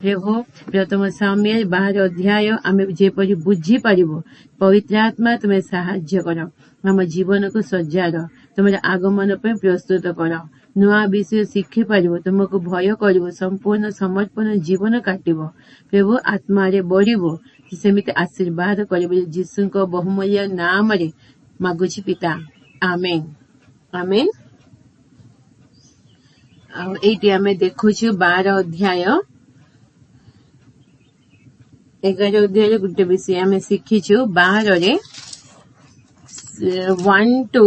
प्रभु प्रथम सामुएल 12 अध्याय आम जेपरी बुझी पारिबो पवित्र आत्मा तुम्हें साहाय्य कर आम जीवन को सज्जार तुम आगमन पे प्रस्तुत कर नुआ विषय शिखी पारिबो तुमको भय करिवो संपूर्ण समर्पण जीवन काटिबो प्रभु आत्मा रे बढ़िबो सेमिति आशीर्वाद करिबो यीशु को बहुमूल्य नाम रे मागुछि पिता आमेन आमेन। एटी आम देखुछु 12 अध्याय 11 अध्याय गोटे विषय आम शिखीछु 12 रे 1 to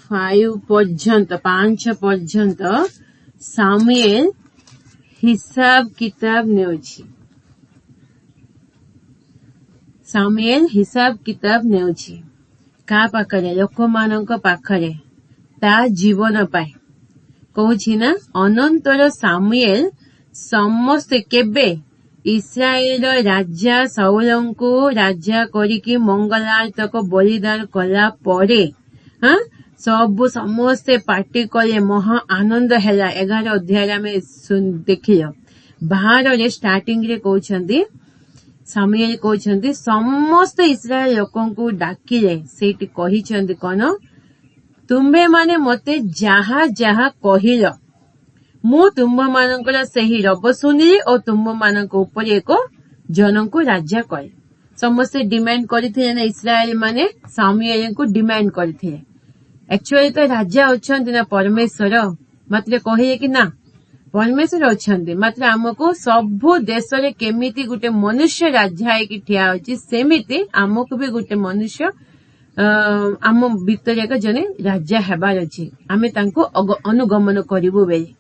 5 पर्यंत 5 पर्यंत सामुएल हिसाब किताब नेउछि सामुएल हिसाब किताब नेउछि का पाखरे लोक मानक पाखरे ता जीवन पाए कहूछि ना अनंतर सामुएल समस्ते केबे इस्राएल राजा साउलंकु राजा करिकी मंगलार्थ को बलिदान कला परे सब समस्ते पार्टी कले महा आनंद हैला 11 अध्याय में देखियो 12 रे स्टार्टिंग रे कहउछंती सामुएल कहउछंती समस्त इस्राएल लोकन को डाकिले सेठी कहिछंती कोन तुम्बे माने मते जहा जहा कहिलो मु तुम्ब मानकर सही रब सुनिली और तुम्ब मानक ऊपर एक जन को राजा कले समस्ते डिमांड करथिले ना इस्राएल माने सामुएल को डिमांड करथिले एक्चुअली तो राजा अछंती ना परमेश्वर मतलब कहिए कि ना परमेश्वर अछंती मतलब हमको सब देश रे केमिति गुटे मनुष्य राजा है कि ठिया अछि सेमिति हमको भी गुटे मनुष्य आम भीतर एक जने राजा हेबार अछि आमे तांको अनुगमन करिवो बेले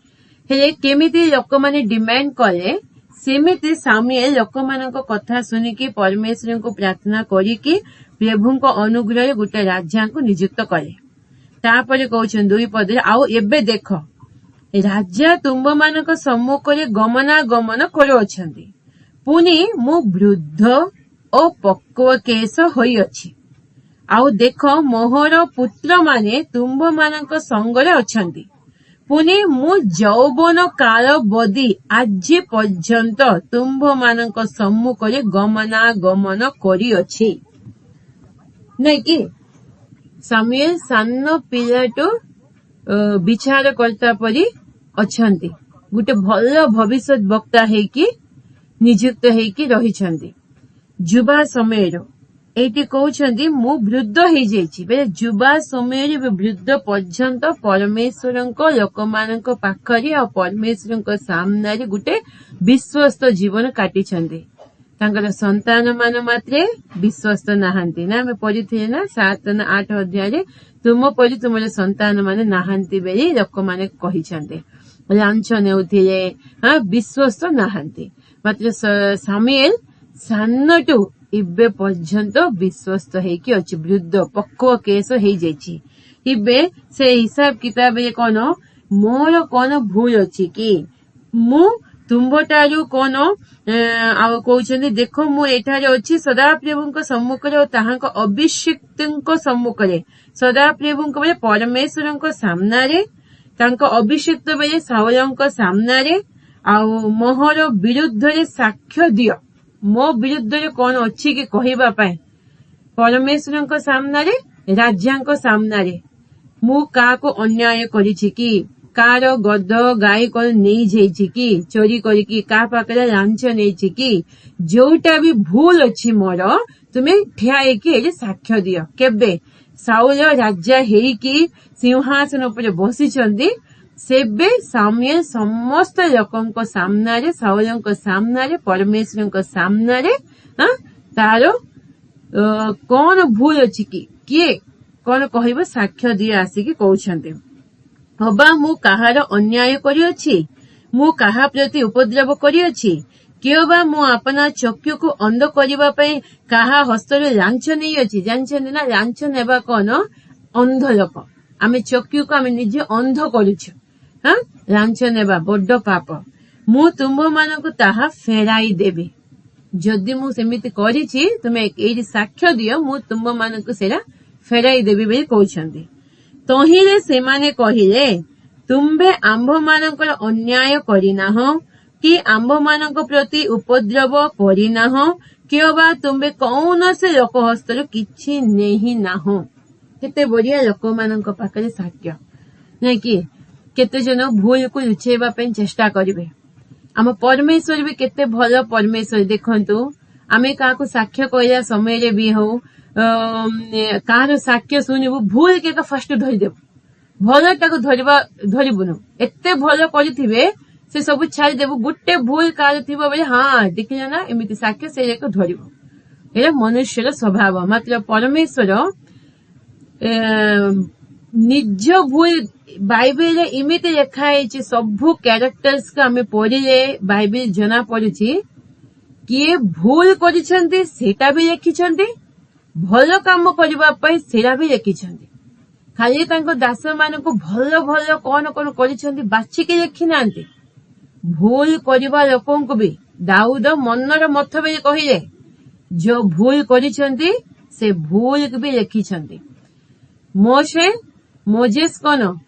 हेले केमिति लोक माने डिमांड करे सेमिति सामुएल लोक मानक कथा सुनिकी परमेश्वर को प्रार्थना करिकी प्रभु को अनुग्रह गुटे राजा को नियुक्त करे तापरे कहउछन 2 पद आउ एबे देख राजा तुम्ब मानक सम्मुख रे गमनागमन करो अछंती पुनी मु वृद्ध ओ पक्व केस होई अछि आउ देख मोहर पुत्र माने तुम्ब मानक संगरे अछंती पुनी मु यौवन काल बदी आज पर्यंत तुम्भ मानक सम्मुख रे गमनागमन करी अछि नै कि सामुएल सान पिलाटो विचार करता परी अछंती गुटे भल भविष्य वक्ता हेकी नियुक्त हेकी रहिछंती जुबा समय एटी कहउछंती मु वृद्ध हे जेछि बे जुबा समय रे वृद्ध पर्यंत परमेश्वरंको लोकमानंको पाखरी और परमेश्वरंको सामने रे गुटे विश्वस्त जीवन काटिछंती तांकर संतान मान मात्रे विश्वस्त नाहांती ना मैं पढ़िथे ना 7 ना 8 अध्याय रे तुम परि तुमरे संतान माने नाहांती बेली लोक माने कहिछंते लांछ नेउथिले विश्वस्त नाहांती मात्र सामुएल सानटू इबे पर्यंत विश्वस्त हेकी अछि वृद्ध पक्व केस हे जेछि इबे से हिसाब किताब रे कोन मोर कोन भूल अछि कि मु तुम्बटारू कोन आ कहउछन्ती देखो मु एठारे अछि सदा प्रभुको सम्मुखरे ताहाको अभिषिक्तको सम्मुखरे सदा प्रभुको बे परमेश्वरको सामनारे तांको अभिषिक्त बे साउलको सामनारे आ मोहर विरुद्ध रे साक्ष्य दियो मो विरुद्ध रे कोन अछि कि कहिबा पाए परमेश्वरको सामनारे राजाको सामनारे मु काको अन्याय करिछि कि कार गद गाय को नहीं जाइछि कि चोरी करिकी का पाकरे लांछ नेछि कि जोटा भी भूल अछि मोर तुमे ठियाए कि ए साक्ष्य दियो केबे साउल राजा हेई कि सिंहासन ऊपर बसी चंदी सेबे सामुएल समस्त लोकंको सामना रे साउलंको सामना रे परमेश्वरंको सामना रे तारो कोन भूल अछि कि के कोन कहइबो साक्ष्य दिया आसी कि कहउछन्ते हबा मु काहार अन्याय करिअछि मु काहा प्रति उपद्रव करिअछि केबा मु अपना चक्षु को अंध करिबा पई काहा हस्तरे लांछ नै अछि जानछन ना लांछ नेबा कोन अंध लोक आमे चक्षु को आमे निजे अंध करिछु लांछ नेबा बड्ड पाप मु तुम मानको ताहा फेराई देबी जदि मु सेमिति करिछि तुमे एई साक्ष्य दियो मु तुम मानको सेरा फेराई देबी बे कहउछन्ती तहिले सेमाने कहिले तुम्भे आंभ मानकर अन्याय करिनाह कि आंभ मानक प्रति उपद्रव करिनाह कि अबा तुम्भे कौन से लोक हस्तर किछि नेहि नाह। केते बढ़िया लोक मानक पाखरे साक्ष्य नहीं कि केते जन भूल को लुचेबा पे चेष्टा करिवे। आम परमेश्वर भी केते भल परमेश्वर देखंतु आमे काको साक्ष्य कहला समय रे भी हो कार साक्ष्य सुनिबु भूल के फर्स्ट धरि देबु भल टाको धरिबुनु एते भल करिथिबे से सब छाड़ी देबु गुट्टे भूल कार थिबो बले हां देखिला ना एमिति साक्ष्य से एक धरिबो। एरा मनुष्यर स्वभाव मतलब परमेश्वर निज भूल बाइबल इमिति लिखा है सबू कैरेक्टर्स का आमे पढ़िले बाइबल जना पड़ुछि किए भूल करिसेंती सेटा भी लिखिसेंती भल काम करबा पई सेरा भी लिखिसेंती खाली तांको दास मानको भल भल कोन कोन करिसेंती बाछि के लिखि नांती भूल करबा लोकन को भी दाऊद मनर मथबे कहिले जो भूल करिसेंती से भूल को भी लिखिसेंती। मोजेस कोन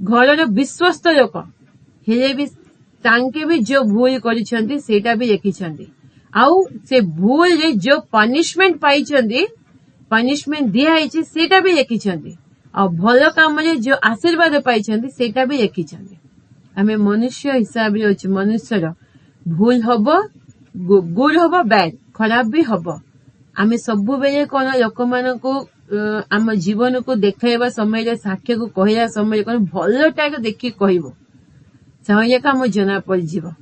घर विश्वस्त लोक हेले भी तांके भी जो भूल करिसेंती सेटा भी लिखिसेंती आउ से भूल रे जो पनिशमेंट पाइछंती पनिशमेंट दिया है सेटा भी लिखिछंती और भल काम रे जो आशीर्वाद पाइछंती सेटा भी लिखिछंती। आमे मनुष्य हिसाब रे अछि मनुष्यर भूल हबो गुड हबो बैड खराब भी हबो। आमे सबु बेले कोन लोक मानको आम जीवन को देखाइबा समय रे साक्ष्य को कहला समय कोन भलटा को देखि कहबो समय काम जना पड़ जीवो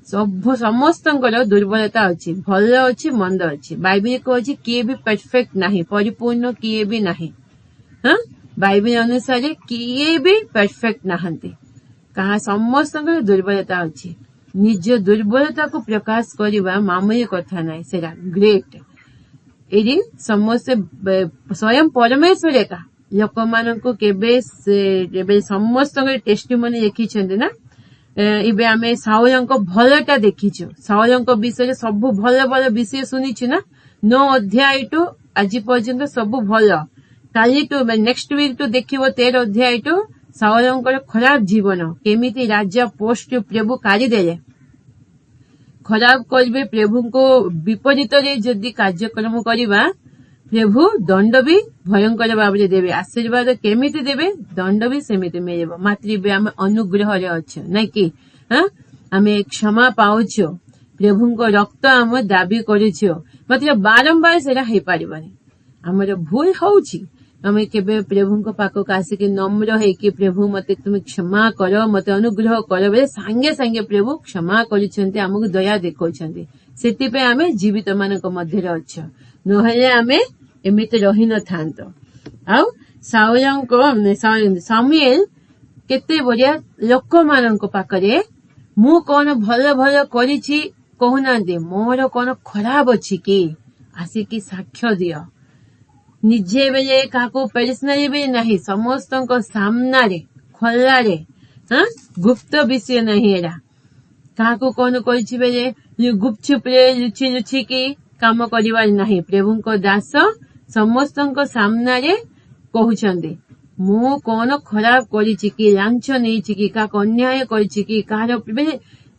सब समस्तंकर दुर्बलता अच्छी भल अच्छी मंद अच्छी बाइबल कहछि किए भी परफेक्ट नहीं परिपूर्ण किए भी नहीं हाँ बाइबल अनुसार किए भी परफेक्ट नहांती कहा समस्तंकर दुर्बलता अच्छी निज दुर्बलता को प्रकाश करवा मामूली कथा नहीं सेरा ग्रेट एडी समस्त स्वयं परमेश्वर एका लोक माननको केबे समस्तंकर टेस्टिमनी लिखिछन्ते ना इबे आमे साउलंको भलटा देखिछु साउलंको विषय सब भल भल विषय सुनिछु ना 9 अध्याय टू आज पर्यंत सब भल काली टू नेक्स्ट वीक टू देखिबो 13 अध्याय टू साउलंकर खराब जीवन केमिति राजा पोस्ट प्रभु काढ़ी देले खराब करबे प्रभु को विपरीत रे जदि कार्यक्रम करबा प्रभु दंड भी भयंकर भाव देवे आशीर्वाद केमिति देवे दंड भी सेमिति मिलेबो मात्र आम अनुग्रह रे अच्छे नहीं कि आमे क्षमा पाउछो प्रभु को रक्त आम दाबी करिछो मतलब बारंबार सेरा हे पारिबानी हमर भूल होउछि आमे केबे प्रभु को पाको आसिक नम्र है कि प्रभु मते तुम क्षमा करो मते अनुग्रह करो बे संगे संगे प्रभु क्षमा करिसेंती हमकु दया देखौछंती सेति पे आमे जीवित मानक मध्य रे अच्छो नहले आमे एमिति रही न थांतो आउ सामुएल केते बढ़िया लोक मानक पाखरे मु कोन भल भल करिछि कहूना दे मोर कोन खराब अछि कि आसिकी साक्ष्य दियो निजे बेले काको पर्सनली भी नहीं समस्त सामना रे खोला रे गुप्त विषय नहीं एरा काको कोन करिछि बेले गुपचुप रे लुचि लुचि की काम करिवार नहीं प्रभु को दास समस्त सामना रे कहउछंदी मु कोन खराब करिछि कि लांछ नैछि कि का अन्याय करिछि कि कार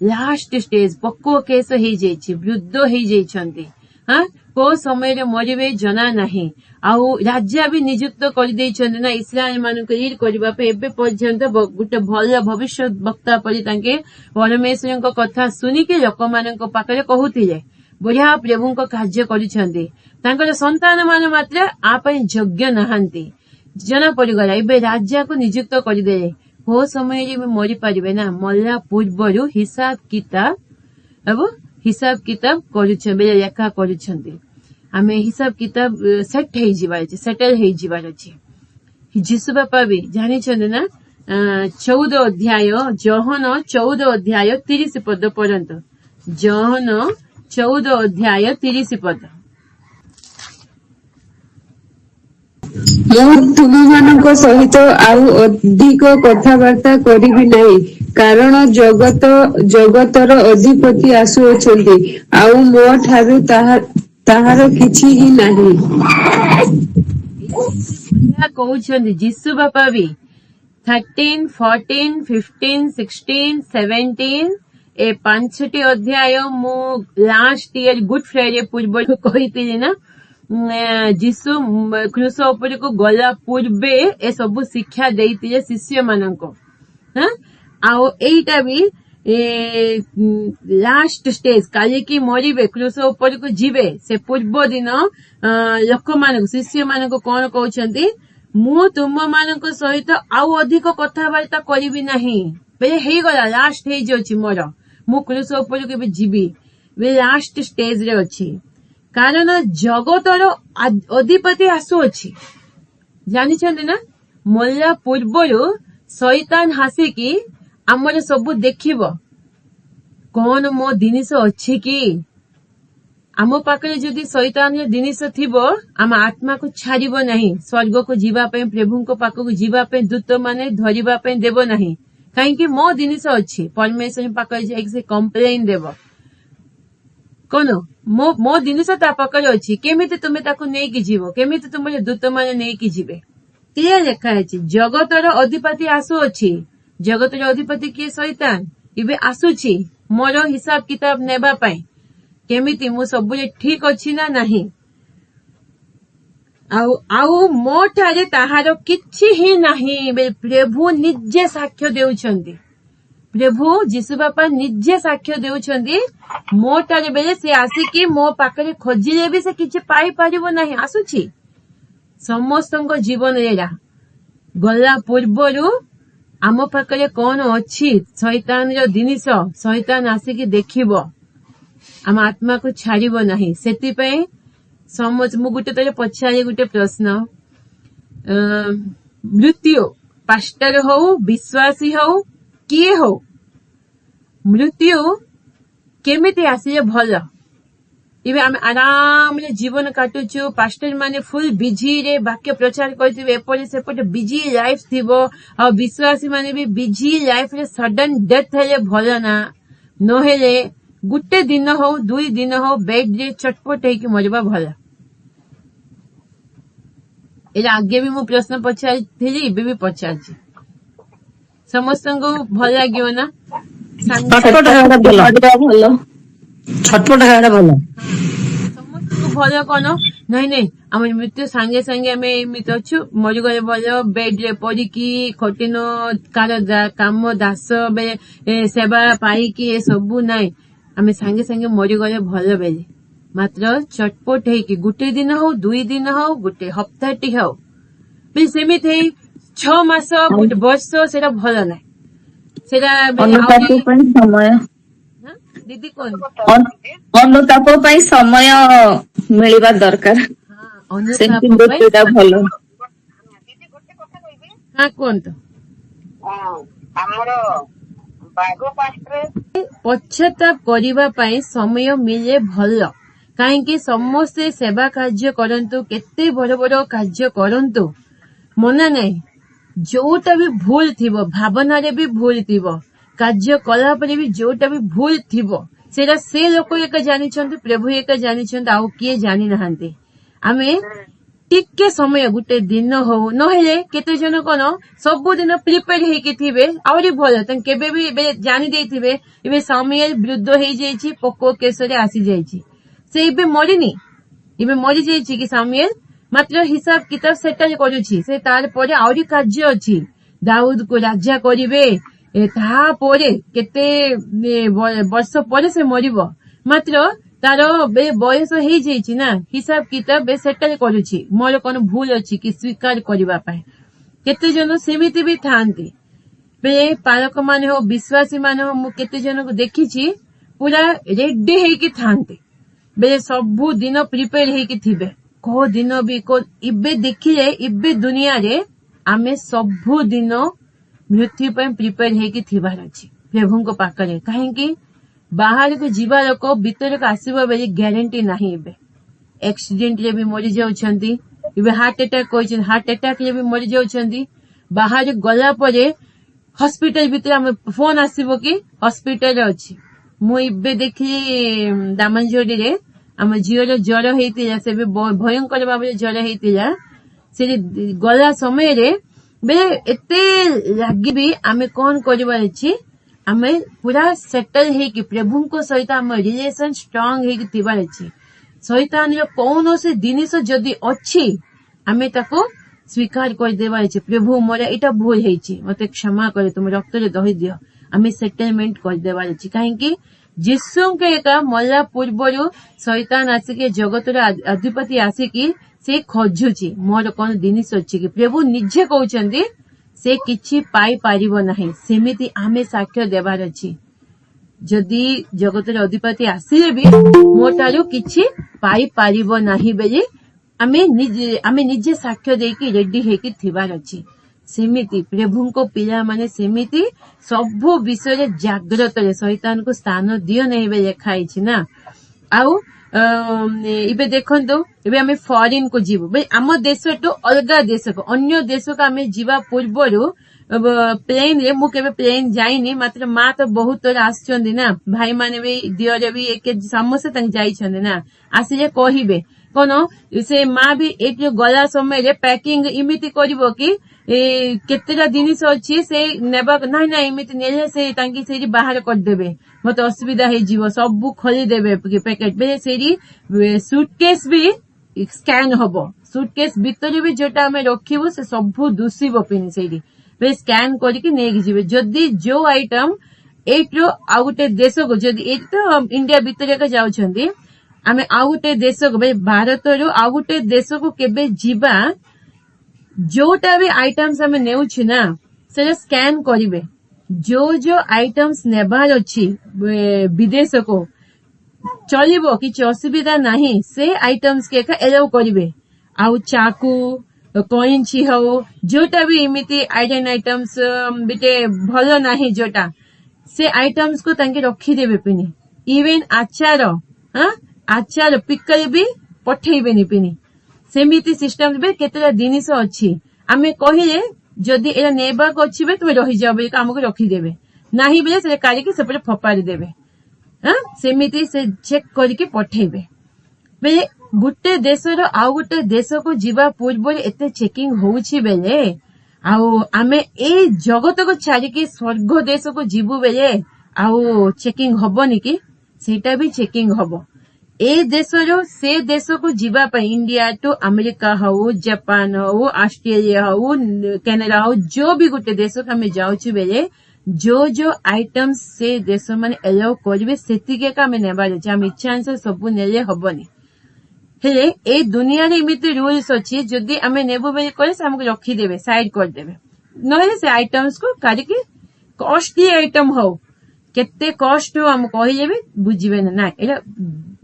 लास्ट स्टेज पक्को केस हे जाइछि वृद्ध हे जाइछंती को समय रे मरिबे जना नाही आउ राज्य भी नियुक्त कर देइछंती ना इस्राएल मानको लीड करबा पे एबे पर्यंत गुटे भल भविष्य वक्ता परि तांके परमेश्वर को कथा सुनी के लोक मानको पाखरे कहउतिले बढ़िया प्रभु को कार्य करिछंती तांकर संतान मान मात्र आ पई योग्य नहांती जना पड़गला एबे राज्य को नियुक्त कर दे को समय रे मरि पारिबे ना मल्ला पूर्वरु हिसाब किताब करूछे बेले लेखा करूछंती आमे हिसाब किताब सेटल हे जिबार अछि जीसु बापा भी जानि छन ना 14 अध्याय जोहन 14 अध्याय 30 पद पर्यंत जोहन 14 अध्याय 30 पद ମୁଁ ତୁମମାନଙ୍କ ସହିତ ଆଉ ଅଧିକ କଥାବାର୍ତ୍ତା କରିବି ନାହିଁ କାରଣ ଜଗତର ଅଧିପତି ଆସୁଅଛନ୍ତି ଆଉ ମୋ ଠାରୁ ତାହାର କିଛି ହିଁ ନାହିଁ। କହୁଛନ୍ତି ଯୀଶୁ ବାପା ବି 13, 14, 15, 16, 17 ए 5टी अध्याय मु लास्ट ईयर गुड फ्राइडे पूर्व कही ना जीशु क्रूस उपर को गला पूर्वे ए सब शिक्षा देते शिष्य मान को आईटा भी लास्ट स्टेज काली की मरबे क्रूस उपर को जीवे से पूर्व दिन लोक मान शिष्य मान को कौन कहते मु तुम मान सहित आउ अधिक कथबार्ता करी नहीं बेले हेगला लास्ट स्टेज अच्छी मोर मु क्रूस उपर के जीवी बे लास्ट स्टेज रे अच्छी कारण जगतर अधिपति आसुअछि जानिछन्ति ना मल्ला पूर्वरु शैतान हासिकी आमर सब देखिब कौन मो जिनिस अच्छी कि आम पाखे जदि शैतान जिनिस थिबो आम आत्मा को छाड़िब नहीं स्वर्ग को जीवा पे प्रभु को पाख को जीवा पे दूत माने धरिबा पे देबो नहीं कहीं मो जिनिस अच्छी परमेश्वर पाखे जाई से कंप्लेन देबो कौन मो जिनिस ता पाखे अच्छी केमिति तुमे ताको नेकी जीवो केमिति तुम दूत माने नेकी जीवे क्लियर लिखा है जगतर अधिपति आसुअछि जगतर अधिपति किए शैतान इबे आसुछि मोर हिसाब किताब नेबा पाई केमिति मु सब ठीक अछि ना नहीं आउ मो ठारे ताहार किछि ही नहीं प्रभु निजे साक्ष्य देउछन्ति प्रभु जीशु बापा निजे साक्ष्य देउछन्ति मो ठारे बेले से आसिकी मो पाखरे खोजिले भी से किछि पाई परिबो नहीं आसुछि समस्तଙ୍କ ଜୀବନରେ ଗଲା ପୂର୍ବରୁ ଆମ ପାଖରେ କଣ ଅଛି ଶୈତାନର ଜିନିଷ ଶୈତାନ ଆସିକି ଦେଖିବ ଆମ ଆତ୍ମାକୁ ଛାଡିବ ନାହିଁ ସେଥିପାଇଁ ମୁଁ ଗୋଟେ ଥର ପଚାରି ଗୋଟେ ପ୍ରଶ୍ନ ମୃତ୍ୟୁ ପାଷ୍ଟର ହଉ ବିଶ୍ୱାସୀ ହଉ କିଏ ହଉ ମୃତ୍ୟୁ କେମିତି ଆସିଲେ ଭଲ इवे आम आराम जीवन काटुचु पास्टर माने फुल बिजी रे वाक्य प्रचार करथिबे एपटे सेपटे बिजी लाइफ थिबो आ विश्वासी माने भी बिजी लाइफ रे सडन डेथ हेले भलो ना न हेले गुटे दिन हो 2 दिन हो बेड रे चटपट हे कि मरबा भलो ए आगे भी मु प्रश्न पचारि थिली इबे भी पचारछि समस्त को भल लागियो ना छटपट खाइबा भलो भल कौन नहीं नहीं आम मृत्यु सांगे सांगे आम एमती अच्छु मरीगले भल बेड रे पड़िकी कठिन कार काम दास सेवा पाई सबू नाई आम सांगे सांगे मरीगले भल बेले मात्र चटपट है गोटे दिन हो 2 दिन हो गोटे हप्ताटी हो सेमती 6 मास गोटे वर्ष से भल ना समय दीदी कौन अनुताप समय मिलवा दरकार भल हाँ कौन तो पश्चाताप करबा पई समय मिले भल कहीं समस्ते सेवा कार्य करंतु केते बड़ बड़ कार्य करंतु मना नहीं जोटा भी भूल थिबो भावना रे भी भूल थिबो कार्य कला परे भी जोटा भी भूल थिबो सेरा से लोक एक जानिछन्ति प्रभु एक जानिछन्ति आउ किए जानि नहांती आमे टिके समय गुटे दिन हो नहेले केते जन कोन सब दिन प्रिपेयर हेकी थिबे आउरी भल तन केबे भी जानि देथिबे इबे सामुएल वृद्ध हेई जाईछि पोको केसरे आसी जाईछि से इबे मरिनी इबे मरि जाईछि कि सामुएल मात्र हिसाब किताब सेटल करूछि से तार परे आउरी कार्य अछि दाऊद को राजा करिवे तापरे केते वर्ष पर से मरिब मात्र तार बयस हो जाइछि ना हिसाब किताब सेटल करूछि मोर कोन भूल अछि कि स्वीकार करबा पाए केते जन सेमिति भी थांती बे पालक माने हो विश्वासी माने हो मु केते जन को देखिछि पूरा रेडी हेकी थांती बे सब दिन प्रिपेयर हेकी थिबे को दिन भी को इबे देखिले इबे दुनिया रे आमे सब दिन मृत्यु पर प्रिपेयर हेकी थिबार अछि प्रभु को पाकरे काहेकि बाहर को जीवा लोक भीतर को आसीबा बेली ग्यारंटी नाही इबे एक्सीडेंट रे भी मरि जाउछन्ती इबे हार्ट अटैक कोइछन हार्ट अटैक रे भी मरि जाउछन्ती बाहर गला परे हॉस्पिटल भीतर हम फोन आसीबो कि हॉस्पिटल अछि मु इबे देखि दामनजोड़ी रे हम झियर ज्वर हेतिला से भयंकर भाबे ज्वर हेतिला से गला समय रे बेले एते लगी भी आमे कौन करिबार अछि आमे पूरा सेटल हे कि प्रभु को सहित आम रिलेशन स्ट्रांग हे कि थिबार अछि शैतान कौन से जिनिस जदि अछि आमे ताको स्वीकार कर देबार अछि प्रभु मोर एटा भूल हेछि मते क्षमा करे तुम रक्त रे दही दियो आमे सेटलमेंट कर देबार अछि काहे कि यीशु के एका मल्ला पूर्वरु शैतान आसिके जगतर अधिपति आसिकी से खोजुची मोर कौन जिनिस अछि कि प्रभु निजे कहउचंदी से किछि पाई पारिबो नाही सेमिति आमे साक्ष्य देबार अछि जदि जगतर अधिपति आसिले भी मोटारो किछि पाई पारिबो नाही बेली आमे निजे साक्ष्य देकी रेडी हेकी थिबार अछि सेमिति प्रभु को पिला माने सेमिति सबु विषय जागृत रे शैतान को स्थान दियो नहीं बे लिखाई छी ना आउ इबे देखंतो इबे हमें फॉरेन को जीवो बे आम देश तो अलगा देश को अन्य देश को हमें जीवा पूर्वरु प्लेन रे मु केबे प्लेन जाइनी मात्र मा तो बहुत आछंदी ना भाई माने भी दियोरे भी एक समस्या तक जाई छंदी ना आसिले कहिबे कोन से माँ भी एक गला समय रे पैकिंग इमिति करिवो कि केतेटा जिनिस अछि से नेबा नाही ना इमिति नेले से तांकी सेरी बाहर कर देबे मते असुविधा हे जीवो सब खोली देबे पैकेट बे सेरी सूटकेस भी स्कैन होबो सूटकेस भीतर भी जोटा हमें रखिबो से सब दुसिबो पिनी सेरी बे स्कैन करके नेक जीवे जदी जो आइटम एटरो आ गुटे देश को जदी एक तो इंडिया भीतर का जाउछंदी आमे आ गुटे देश को बे भारत रो आ गुटे देश को केबे जीवा जोटा भी आइटम्स हमें नेउछि ना से स्कैन करिवे जो आइटम्स नेबार अछि विदेश को चलिबो किछि असुविधा नाही से आइटम्स के का एलाउ करिवे आउ चाकू कॉइंची हो जोटा भी इमिति आइटम आइटम्स बिटे भलो नाही जोटा से आइटम्स को तांके रखी देबे पिनी इवन आचार आचार पिकल भी पठेइबेनी पिनी सेमिति सिस्टम बे केतेला जिनिस अछि आमे कहिले जदि एला नेबा को अछि बे तुमे रहि जाबे काम को रखी देबे नाही बे से काली के सेपरे फपारी देबे सेमिति से चेक करके पठेइबे बे गुटे देशर आ गुटे देश को जीवा पूर्व एते चेकिंग होउछि बेले आउ आमे ए जगत को छाड़िके स्वर्ग देश को जीवु बेले आउ चेकिंग हबनी कि सेटा भी चेकिंग हबो ए देशरो से देश को जीवा पे इंडिया टू अमेरिका हो जापान हो ऑस्ट्रेलिया हो कनाडा हो जो भी गुटे देश को हमें जाउछु बेले जो आइटम्स से देश माने एलाउ करबे सेतिके का हमें नेबार अछि हम इच्छा अनुसार सब नेले हबनी हेले ए दुनिया रे इमिति रूल्स अछि जदि हमें नेबो बेले करे से हमको रखी देबे साइड कर देबे नहे से आइटम्स को कारिके कॉस्टली आइटम हो केते कॉस्ट हो हम कहिले भी बुझिबे ना एला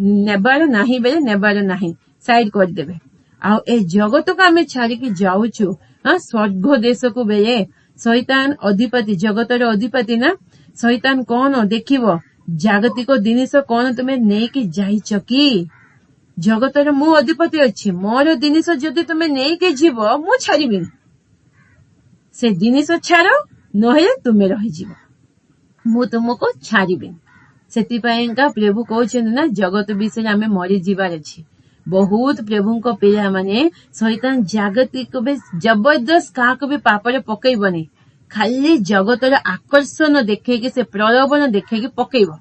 नेबार नाही बेले नेबार नाही साइड कर देबे आ ए जगत को हमें छाड़ी के जाउछु स्वर्ग देश को बेले शैतान अधिपति जगतर अधिपति ना शैतान कौन देखिबो जागतिक जिनिस कौन तुमे नै कि जाइछ कि जगतर मु अधिपति अछि मोर जिनिस जदि तुमे नै कि जीवो मु छाड़िबी से जिनिस छाड़ो नहे तुमे रहि जीवो मु तुमको छाड़िबी सेति पाएंका प्रभु कहउछन ना जगत विषय हमें मरि जीवार अछि बहुत प्रभु को पिला माने शैतान जागतिक बे जबरदस्त काको भी पापरे पकईबनी खाली जगतर आकर्षण देखेकी से प्रलोभन देखेकी पकईब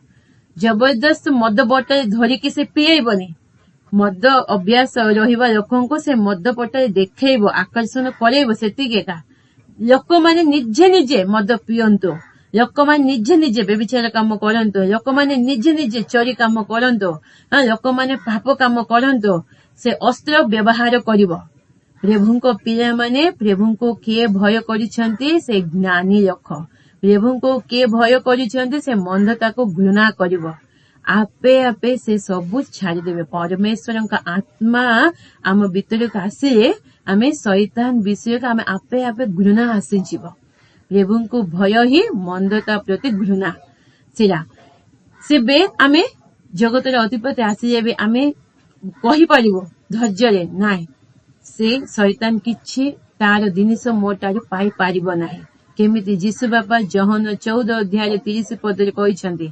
जबरदस्त मद बोतल धरिकी से पिएबनी मद अभ्यास रहिबा लोकन को से मद बोतल देखैबो आकर्षण करैबो सेतिके का लोक माने निजे निजे मद पियंतो लोक माने निजे निजे बेविचार काम करंतो लोक माने निजे निजे चोरी काम करंतो लोक माने पाप काम करंतो से अस्त्र व्यवहार करिवो प्रभु को पिला माने प्रभु को के भय करिसंती से ज्ञानी लोक प्रभु को के भय करिसंती से मंदता को घृणा करिवो आपे आपे से सब छाड़ी देबे परमेश्वर का आत्मा आम भीतर को आसिले आमे शैतान विषय का आमे आपे आपे घृणा आसी जीव प्रभु को भय ही मंदता प्रति घृणा सेरा सेबे आमे जगतर अधिपति आसी भी आमे कहि परिबो धैर्य रे नाय से शैतान किछि तार जिनिस मोटार पाई पारिबो नाही केमिति जीसु बाबा जहन 14 अध्याय 30 पद रे कहिसंती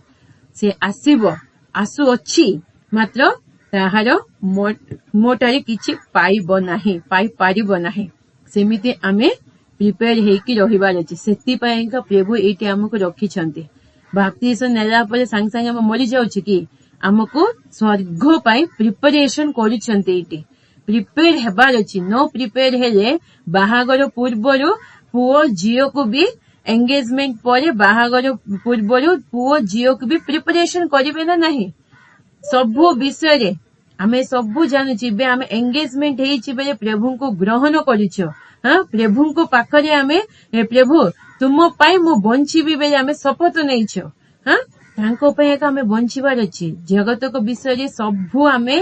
से आसीबो आसु अछि मात्र ताहार मोटारे किछि पाइबो नाही पाई पारिबो नाही सेमिति आमे प्रिपेयर ହେଇକି ରହିବାର ଅଛି। ସେଥିପାଇଁ ପ୍ରଭୁ ଏଇଠି ଆମକୁ ରଖିଛନ୍ତି। ବାପ୍ତିସ୍ମ ନେଲା ପରେ ସାଙ୍ଗେ ସାଙ୍ଗେ ଆମେ ମରି ଯାଉଛି କି? ଆମକୁ ସ୍ୱର୍ଗ ପାଇଁ ପ୍ରିପାରେସନ କରୁଛନ୍ତି। ଏଇଠି ପ୍ରିପେୟାର ହେବାର ଅଛି। ନ ପ୍ରିପେୟାର ହେଲେ ବାହାଘର ପୂର୍ବରୁ ପୁଅ ଝିଅକୁ ବି ଏଙ୍ଗେଜମେଣ୍ଟ ପରେ ବାହାଘର ପୂର୍ବରୁ ପୁଅ ଝିଅକୁ ବି ପ୍ରିପାରେସନ କରିବେ ନା ନାହିଁ? ସବୁ ବିଷୟରେ ଆମେ ସବୁ ଜାଣୁଛୁ। ଏବେ ଆମେ ଏଙ୍ଗେଜମେଣ୍ଟ ହେଇଛି ବେଳେ ପ୍ରଭୁଙ୍କୁ ଗ୍ରହଣ କରୁଛ। ପ୍ରଭୁଙ୍କ ପାଖରେ ଆମେ ପ୍ରଭୁ ତୁମ ପାଇଁ ମୁଁ ବଞ୍ଚିବି ବେଳେ ଆମେ ଶପଥ ନେଇଛ। ତାଙ୍କ ପାଇଁ ଏକା ଆମେ ବଞ୍ଚିବାର ଅଛି। ଜଗତକ ବିଷୟରେ ସବୁ ଆମେ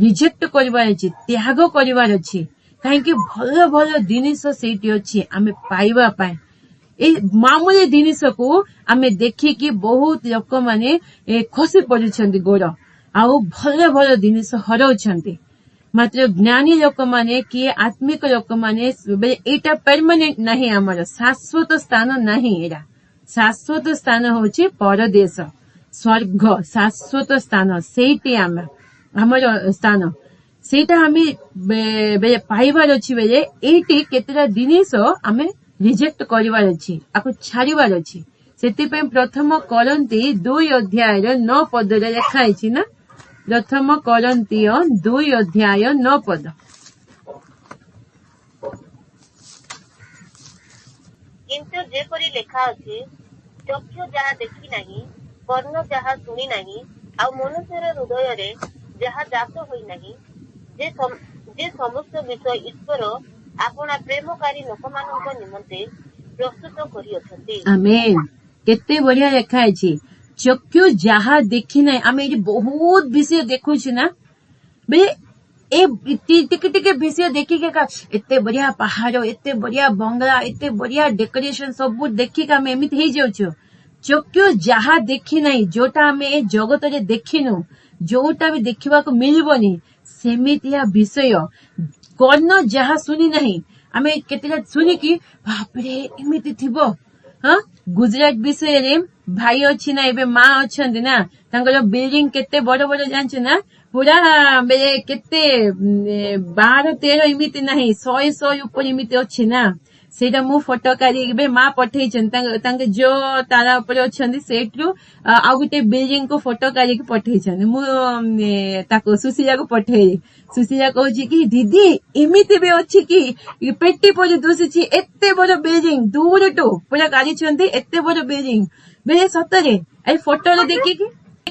ରିଜେକ୍ଟ କରିବାର ଅଛି, ତ୍ୟାଗ କରିବାର ଅଛି। କାହିଁକି ଭଲ ଭଲ ଜିନିଷ ସେଇଠି ଅଛି ଆମେ ପାଇବା ପାଇଁ। ଏଇ ମାମୁଲି ଜିନିଷକୁ ଆମେ ଦେଖିକି ବହୁତ ଲୋକମାନେ ଖସି ପଡୁଛନ୍ତି ଗୋଡ, ଆଉ ଭଲ ଭଲ ଜିନିଷ ହରାଉଛନ୍ତି। ମାତ୍ର ଜ୍ଞାନୀ ଲୋକମାନେ କିଏ ଆତ୍ମିକ ଲୋକମାନେ ଏଇଟା ପରମାନେଣ୍ଟ ନାହିଁ, ଆମର ଶାଶ୍ୱତ ସ୍ଥାନ ନାହିଁ। ଏଇଟା ଶାଶ୍ୱତ ସ୍ଥାନ ହଉଛି ପରଦେଶ, ସ୍ୱର୍ଗ ଶାଶ୍ୱତ ସ୍ଥାନ। ସେଇଠି ଆମର ସ୍ଥାନ, ସେଇଟା ଆମେ ପାଇବାର ଅଛି। ବେଳେ ଏଇଠି କେତେଟା ଜିନିଷ ଆମେ ରିଜେକ୍ଟ କରିବାର ଅଛି, ଆକୁ ଛାଡିବାର ଅଛି। ସେଥିପାଇଁ ପ୍ରଥମ କରନ୍ତି 2:9 ଲେଖା ହେଇଛି ନା। ପ୍ରଥମ କରନ୍ତୀୟ 2:9। କିନ୍ତୁ ଯେପରି ଲେଖା ଅଛି, ଚକ୍ଷୁ ଯାହା ଦେଖି ନାହିଁ, କର୍ଣ୍ଣ ଯାହା ଶୁଣି ନାହିଁ, ଆଉ ମନୁଷ୍ୟର ହୃଦୟରେ ଯାହା ଜାତ ହୋଇନାହିଁ, ଯେ ସମସ୍ତ ବିଷୟ ଈଶ୍ୱର ଆପଣା ପ୍ରେମକାରୀ ଲୋକମାନଙ୍କ ନିମନ୍ତେ ପ୍ରସ୍ତୁତ କରିଅଛନ୍ତି। ଆମେନ୍। କେତେ ବଢିଆ ଲେଖା ହେଇଛି। ଚକ୍ଷୁ ଯାହା ଦେଖି ନାହିଁ। ଆମେ ଏଠି ବହୁତ ବିଷୟ ଦେଖୁଛୁ ନା, ଟିକେ ଟିକେ ବିଷୟ ଦେଖିକି ଏତେ ବଢିଆ ପାହାଡ, ଏତେ ବଢିଆ ବଙ୍ଗଳା, ଏତେ ବଢିଆ ଡେକୋରେସନ ସବୁ ଦେଖିକି ଆମେ ଏମିତି ହେଇଯାଉଛୁ। ଚକ୍ଷୁ ଯାହା ଦେଖି ନାହିଁ, ଯୋଉଟା ଆମେ ଏ ଜଗତରେ ଦେଖିନୁ, ଯୋଉଟା ବି ଦେଖିବାକୁ ମିଳିବନି, ସେମିତିଆ ବିଷୟ। କର୍ଣ୍ଣ ଯାହା ଶୁଣି ନାହିଁ, ଆମେ କେତେଟା ଶୁଣିକି ବାପରେ ଏମିତି ଥିବ। ଗୁଜରାଟ ବିଷୟରେ ଭାଇ ଅଛି ନା, ଏବେ ମା ଅଛନ୍ତି ନା, ତାଙ୍କର ବିଲ୍ଡିଂ କେତେ ବଡ ବଡ ଜାଣିଛୁ ନା, ପୁରା କେତେ 12-13 ଏମିତି ନାହିଁ, 100 ଉପରେ ଏମିତି ଅଛି ନା। ସେଇଟା ମୁଁ ଫଟୋ କାଢିକି ମା ପଠେଇଛନ୍ତି, ତାଙ୍କ ଯୋଉ ତାରା ଉପରେ ଅଛନ୍ତି ସେଇଠୁ ଆଉ ଗୋଟେ ବିଲ୍ଡିଂ କୁ ଫଟୋ କାଢିକି ପଠେଇଛନ୍ତି। ମୁଁ ତାକୁ ସୁଶୀଳାକୁ ପଠେଇଲି। ସୁଶୀଳା କହୁଛି କି ଦିଦି ଏମିତି ବି ଅଛି କି, ପେଟି ପରି ଦୁଶୁଛି, ଏତେ ବଡ ବିଲ୍ଡିଂ ଦୂରଠୁ ପୁରା କାଢିଛନ୍ତି, ଏତେ ବଡ ବିଲ୍ଡିଂ। ସତରେ ଏଇ ଫଟୋରେ ଦେଖିକି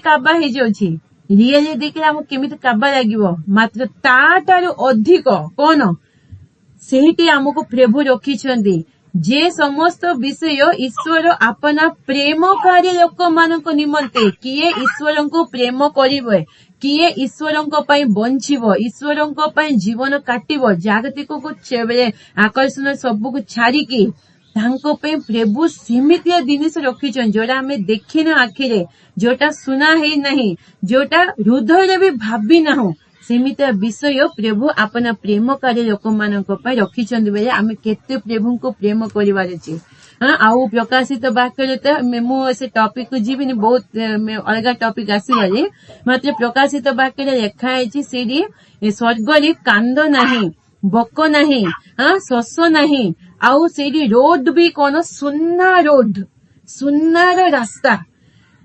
କାବା ହେଇଯାଉଛି, ରିଏଲି ଦେଖିଲେ ଆମକୁ କେମିତି କାବା ଲାଗିବ। ମାତ୍ର ତାଠାରୁ ଅଧିକ କଣ ସେଇଠି ଆମକୁ ପ୍ରଭୁ ରଖିଛନ୍ତି, ଯେ ସମସ୍ତ ବିଷୟ ଈଶ୍ୱର ଆପଣା ପ୍ରେମକାରୀ ଲୋକମାନଙ୍କ ନିମନ୍ତେ। କିଏ ଈଶ୍ୱରଙ୍କୁ ପ୍ରେମ କରିବ, କିଏ ଈଶ୍ୱରଙ୍କ ପାଇଁ ବଞ୍ଚିବ, ଈଶ୍ୱରଙ୍କ ପାଇଁ ଜୀବନ କାଟିବ, ଜାଗତିକକୁ ଆକର୍ଷଣ ସବୁକୁ ଛାଡିକି ତାଙ୍କ ପାଇଁ ପ୍ରଭୁ ସେମିତିଆ ଜିନିଷ ରଖିଛନ୍ତି, ଯୋଉଟା ଆମେ ଦେଖିନୁ ଆଖିରେ, ଯୋଉଟା ଶୁଣା ହେଇନାହିଁ, ଯୋଉଟା ହୃଦୟରେ ବି ଭାବି ନାହୁଁ। ସେମିତିଆ ବିଷୟ ପ୍ରଭୁ ଆପଣା ପ୍ରେମକାରୀ ଲୋକମାନଙ୍କ ପାଇଁ ରଖିଛନ୍ତି। ବେଳେ ଆମେ କେତେ ପ୍ରଭୁଙ୍କୁ ପ୍ରେମ କରିବାର ଅଛି। ଆଉ ପ୍ରକାଶିତ ବାକ୍ୟରେ ତ ମୁଁ ସେ ଟପିକ କୁ ଯିବିନି, ବହୁତ ଅଲଗା ଟପିକ ଆସିବାରେ। ମାତ୍ର ପ୍ରକାଶିତ ବାକ୍ୟରେ ଲେଖା ହେଇଛି, ସେଇଠି ସ୍ୱର୍ଗରେ କାନ୍ଦ ନାହିଁ, ବକ ନାହିଁ, ଶୋଷ ନାହିଁ, ଆଉ ସେଇଠି ରୋଡ ବି କଣ ସୁନା ରୋଡ, ସୁନାର ରାସ୍ତା।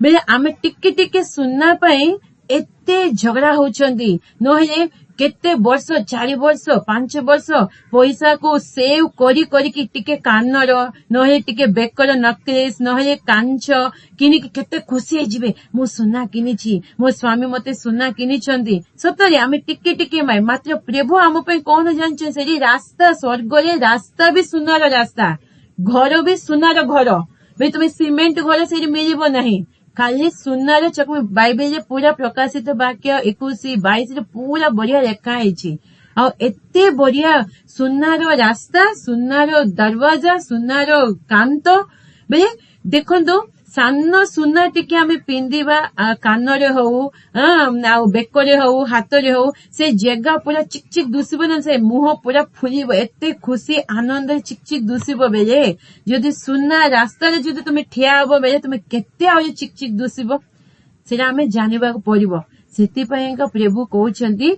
ବେଳେ ଆମେ ଟିକେ ଟିକେ ସୁନା ପାଇଁ ଏତେ ଝଗଡା ହଉଛନ୍ତି, ନହେଲେ କେତେ ବର୍ଷ, 4 ବର୍ଷ 5 ବର୍ଷ ପଇସାକୁ ସେଭ୍ କରିକି ଟିକେ କାନର, ନହେଲେ ଟିକେ ବେକର ନକଲେସ୍, ନହେଲେ କାଞ୍ଚ କିଣିକି କେତେ ଖୁସି ହେଇଯିବେ, ମୁଁ ସୁନା କିଣିଛି, ମୋ ସ୍ୱାମୀ ମତେ ସୁନା କିଣିଛନ୍ତି। ସତରେ ଆମେ ଟିକେ ଟିକେ ମାତ୍ର ପ୍ରଭୁ ଆମ ପାଇଁ କଣ ଜାଣିଛ, ସେଠି ରାସ୍ତା, ସ୍ୱର୍ଗରେ ରାସ୍ତା ବି ସୁନାର ରାସ୍ତା, ଘର ବି ସୁନାର ଘର। ତୁମେ ସିମେଣ୍ଟ ଘର ସେଇଠି ମିଳିବ ନାହିଁ, ଖାଲି ସୁନାର ଚକ। ବାଇବେଲରେ ପୁରା ପ୍ରକାଶିତ ବାକ୍ୟ 21-22 ପୁରା ବଢିଆ ଲେଖା ହେଇଛି। ଆଉ ଏତେ ବଢିଆ ସୁନାର ରାସ୍ତା, ସୁନାର ଦରୱାଜା, ସୁନାର କାନ୍ଥ। ଦେଖନ୍ତୁ, ସାନ ସୁନା ଟିକେ ଆମେ ପିନ୍ଧିବା, କାନରେ ହଉ, ଆଉ ବେକରେ ହଉ, ହାତରେ ହଉ, ସେ ଜାଗା ପୁରା ଚିକ୍ ଚିକ୍ ଦୁଷିବ ନା, ସେ ମୁହଁ ପୁରା ଫୁଲିବ, ଏତେ ଖୁସି ଆନନ୍ଦରେ ଚିକ୍ ଚିକ୍ ଦୁଷିବ। ବେଳେ ଯଦି ସୁନା ରାସ୍ତାରେ ଯଦି ତମେ ଠିଆ ହବ, ବେଳେ ତମେ କେତେ ଆହୁରି ଚିକ୍ ଚିକ୍ ଦୁଷିବ, ସେଇଟା ଆମେ ଜାଣିବାକୁ ପଡିବ। ସେଥିପାଇଁକା ପ୍ରଭୁ କହୁଛନ୍ତି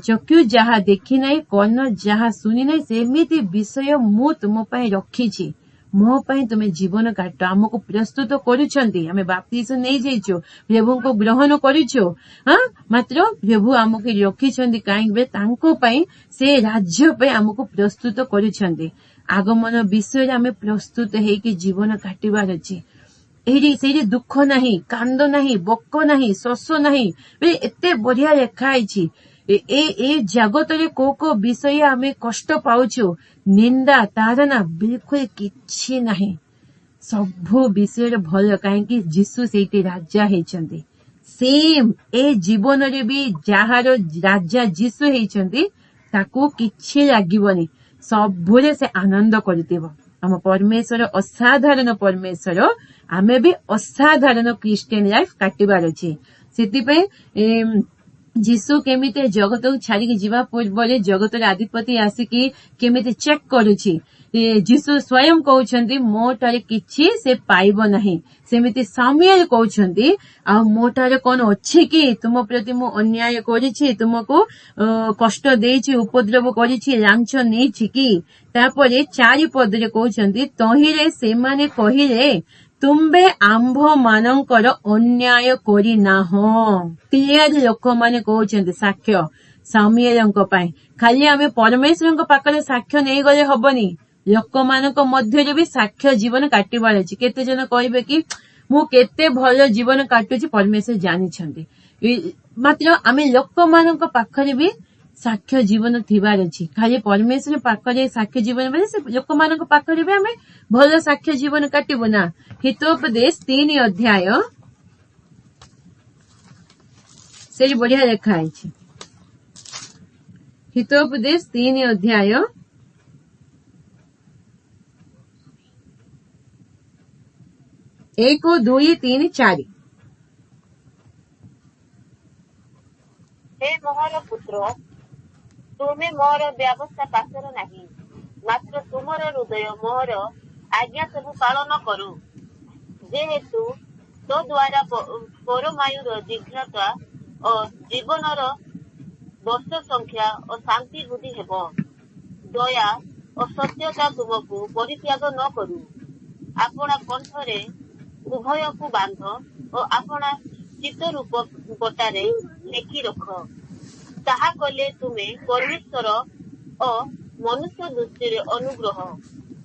ଚକ୍ଷୁ ଯାହା ଦେଖି ନାହିଁ, କର୍ଣ୍ଣ ଯାହା ଶୁଣି ନାହିଁ, ସେମିତି ବିଷୟ ମୁଁ ତୁମ ପାଇଁ ରଖିଛି। ମୋ ପାଇଁ ତୁମେ ଜୀବନ କାଟ। ଆମକୁ ପ୍ରସ୍ତୁତ କରୁଛନ୍ତି। ଆମେ ବାପ୍ତିସ୍ମ ନେଇଯାଇଛୁ, ପ୍ରଭୁଙ୍କୁ ଗ୍ରହଣ କରିଛୁ। ମାତ୍ର ପ୍ରଭୁ ଆମକୁ ରଖିଛନ୍ତି କାହିଁକି? ତାଙ୍କ ପାଇଁ, ସେ ରାଜ୍ୟ ପାଇଁ ଆମକୁ ପ୍ରସ୍ତୁତ କରୁଛନ୍ତି। ଆଗମନ ବିଷୟରେ ଆମେ ପ୍ରସ୍ତୁତ ହେଇକି ଜୀବନ କାଟିବାର ଅଛି। ସେଇଠି ଦୁଃଖ ନାହିଁ, କାନ୍ଦ ନାହିଁ, ବକ ନାହିଁ, ଶୋଷ ନାହିଁ। ଏତେ ବଢିଆ ଲେଖା ହେଇଛି। ଏ ଜଗତରେ କୋଉ ବିଷୟ ଆମେ କଷ୍ଟ ପାଉଛୁ, ନିନ୍ଦା, ତାଡ଼ନା, ବିଲକୁଲ କିଛି ନାହିଁ। ସବୁ ବିଷୟରେ ଭଲ, କାହିଁକି? ଯୀଶୁ ସେଇଠି ରାଜା ହେଇଛନ୍ତି। ସେମ୍ ଏ ଜୀବନରେ ବି ଯାହାର ରାଜା ଯୀଶୁ ହେଇଛନ୍ତି, ତାକୁ କିଛି ଲାଗିବନି, ସବୁରେ ସେ ଆନନ୍ଦ କରିଥିବ। ଆମ ପରମେଶ୍ୱର ଅସାଧାରଣ ପରମେଶ୍ୱର, ଆମେ ବି ଅସାଧାରଣ ଖ୍ରୀଷ୍ଟିଆନ ଲାଇଫ କାଟିବାର ଅଛି। ସେଥିପାଇଁ ଯୀଶୁ କେମିତି ଜଗତକୁ ଛାଡିକି ଯିବା ପୂର୍ବରୁ ଜଗତର ଅଧିପତି ଆସିକି କେମିତି ଚେକ୍ କରୁଛି। ଯୀଶୁ ସ୍ୱୟଂ କହୁଛନ୍ତି ମୋ ଠାରେ କିଛି ସେ ପାଇବ ନାହିଁ। ସେମିତି ସାମୁଏଲ କହୁଛନ୍ତି ଆଉ ମୋ ଠାରେ କଣ ଅଛି କି? ତୁମ ପ୍ରତି ମୁଁ ଅନ୍ୟାୟ କରିଛି, ତୁମକୁ କଷ୍ଟ ଦେଇଛି, ଉପଦ୍ରବ କରିଛି, ଲାଞ୍ଚ ନେଇଛି କି? ତାପରେ 4 ପଦରେ କହୁଛନ୍ତି ତହିଁରେ ସେମାନେ କହିଲେ ତୁମ୍ଭେ ଆମ୍ଭ ମାନଙ୍କର ଅନ୍ୟାୟ କରିନାହଁ। କ୍ଲିୟର ଲୋକମାନେ କହୁଛନ୍ତି ସାକ୍ଷ୍ୟ ସାମୁଏଲଙ୍କ ପାଇଁ। ଖାଲି ଆମେ ପରମେଶ୍ୱରଙ୍କ ପାଖରେ ସାକ୍ଷ୍ୟ ନେଇଗଲେ ହବନି, ଲୋକମାନଙ୍କ ମଧ୍ୟରେ ବି ସାକ୍ଷ୍ୟ ଜୀବନ କାଟିବାର ଅଛି। କେତେ ଜଣ କହିବେ କି ମୁଁ କେତେ ଭଲ ଜୀବନ କାଟୁଛି, ପରମେଶ୍ୱର ଜାଣିଛନ୍ତି। ମାତ୍ର ଆମେ ଲୋକମାନଙ୍କ ପାଖରେ ବି ସାକ୍ଷ୍ୟ ଜୀବନ ଥିବାର ଅଛି। ଖାଲି ପରମେଶ୍ୱର ପାଖରେ ସାକ୍ଷ୍ୟ ଜୀବନ ମାନେ ସେ ଲୋକମାନଙ୍କ ପାଖରେ ବି ଆମେ ଭଲ ସାକ୍ଷ୍ୟ ଜୀବନ କାଟିବୁ ନା। ହିତୋପଦେଶ 3 ଅଧ୍ୟାୟ, ସେଠି ବଢିଆ ଲେଖା ହେଇଛି। ହିତୋପଦେଶ 3 ଅଧ୍ୟାୟ 1, 2, 3, 4। हे ମୋହର ପୁତ୍ର, ତୁମେ ମୋର ବ୍ୟବସ୍ଥା ପାଶର ନାହିଁ, ମାତ୍ର ତୁମର ହୃଦୟ ମୋହର ଆଜ୍ଞା ସବୁ ପାଳନ କରୁ। ଯେହେତୁ ତୋ ଦ୍ୱାରା ପରମାୟୁର ଦୀର୍ଘତା ଓ ଜୀବନର ବର୍ଷ ସଂଖ୍ୟା ଓ ଶାନ୍ତି ବୃଦ୍ଧି ହେବ। ଦୟା ଓ ସତ୍ୟତା ତୁମକୁ ପରିତ୍ୟାଗ ନ କରୁ। ଆପଣା କଣ୍ଠରେ ଉଭୟକୁ ବାନ୍ଧ ଓ ଆପଣା ଚିତ୍ତରୂପ ପଟାରେ ଲେଖି ରଖ। ତାହା କଲେ ତୁମେ ପରମେଶ୍ୱର ଓ ମନୁଷ୍ୟ ଦୃଷ୍ଟିରେ ଅନୁଗ୍ରହ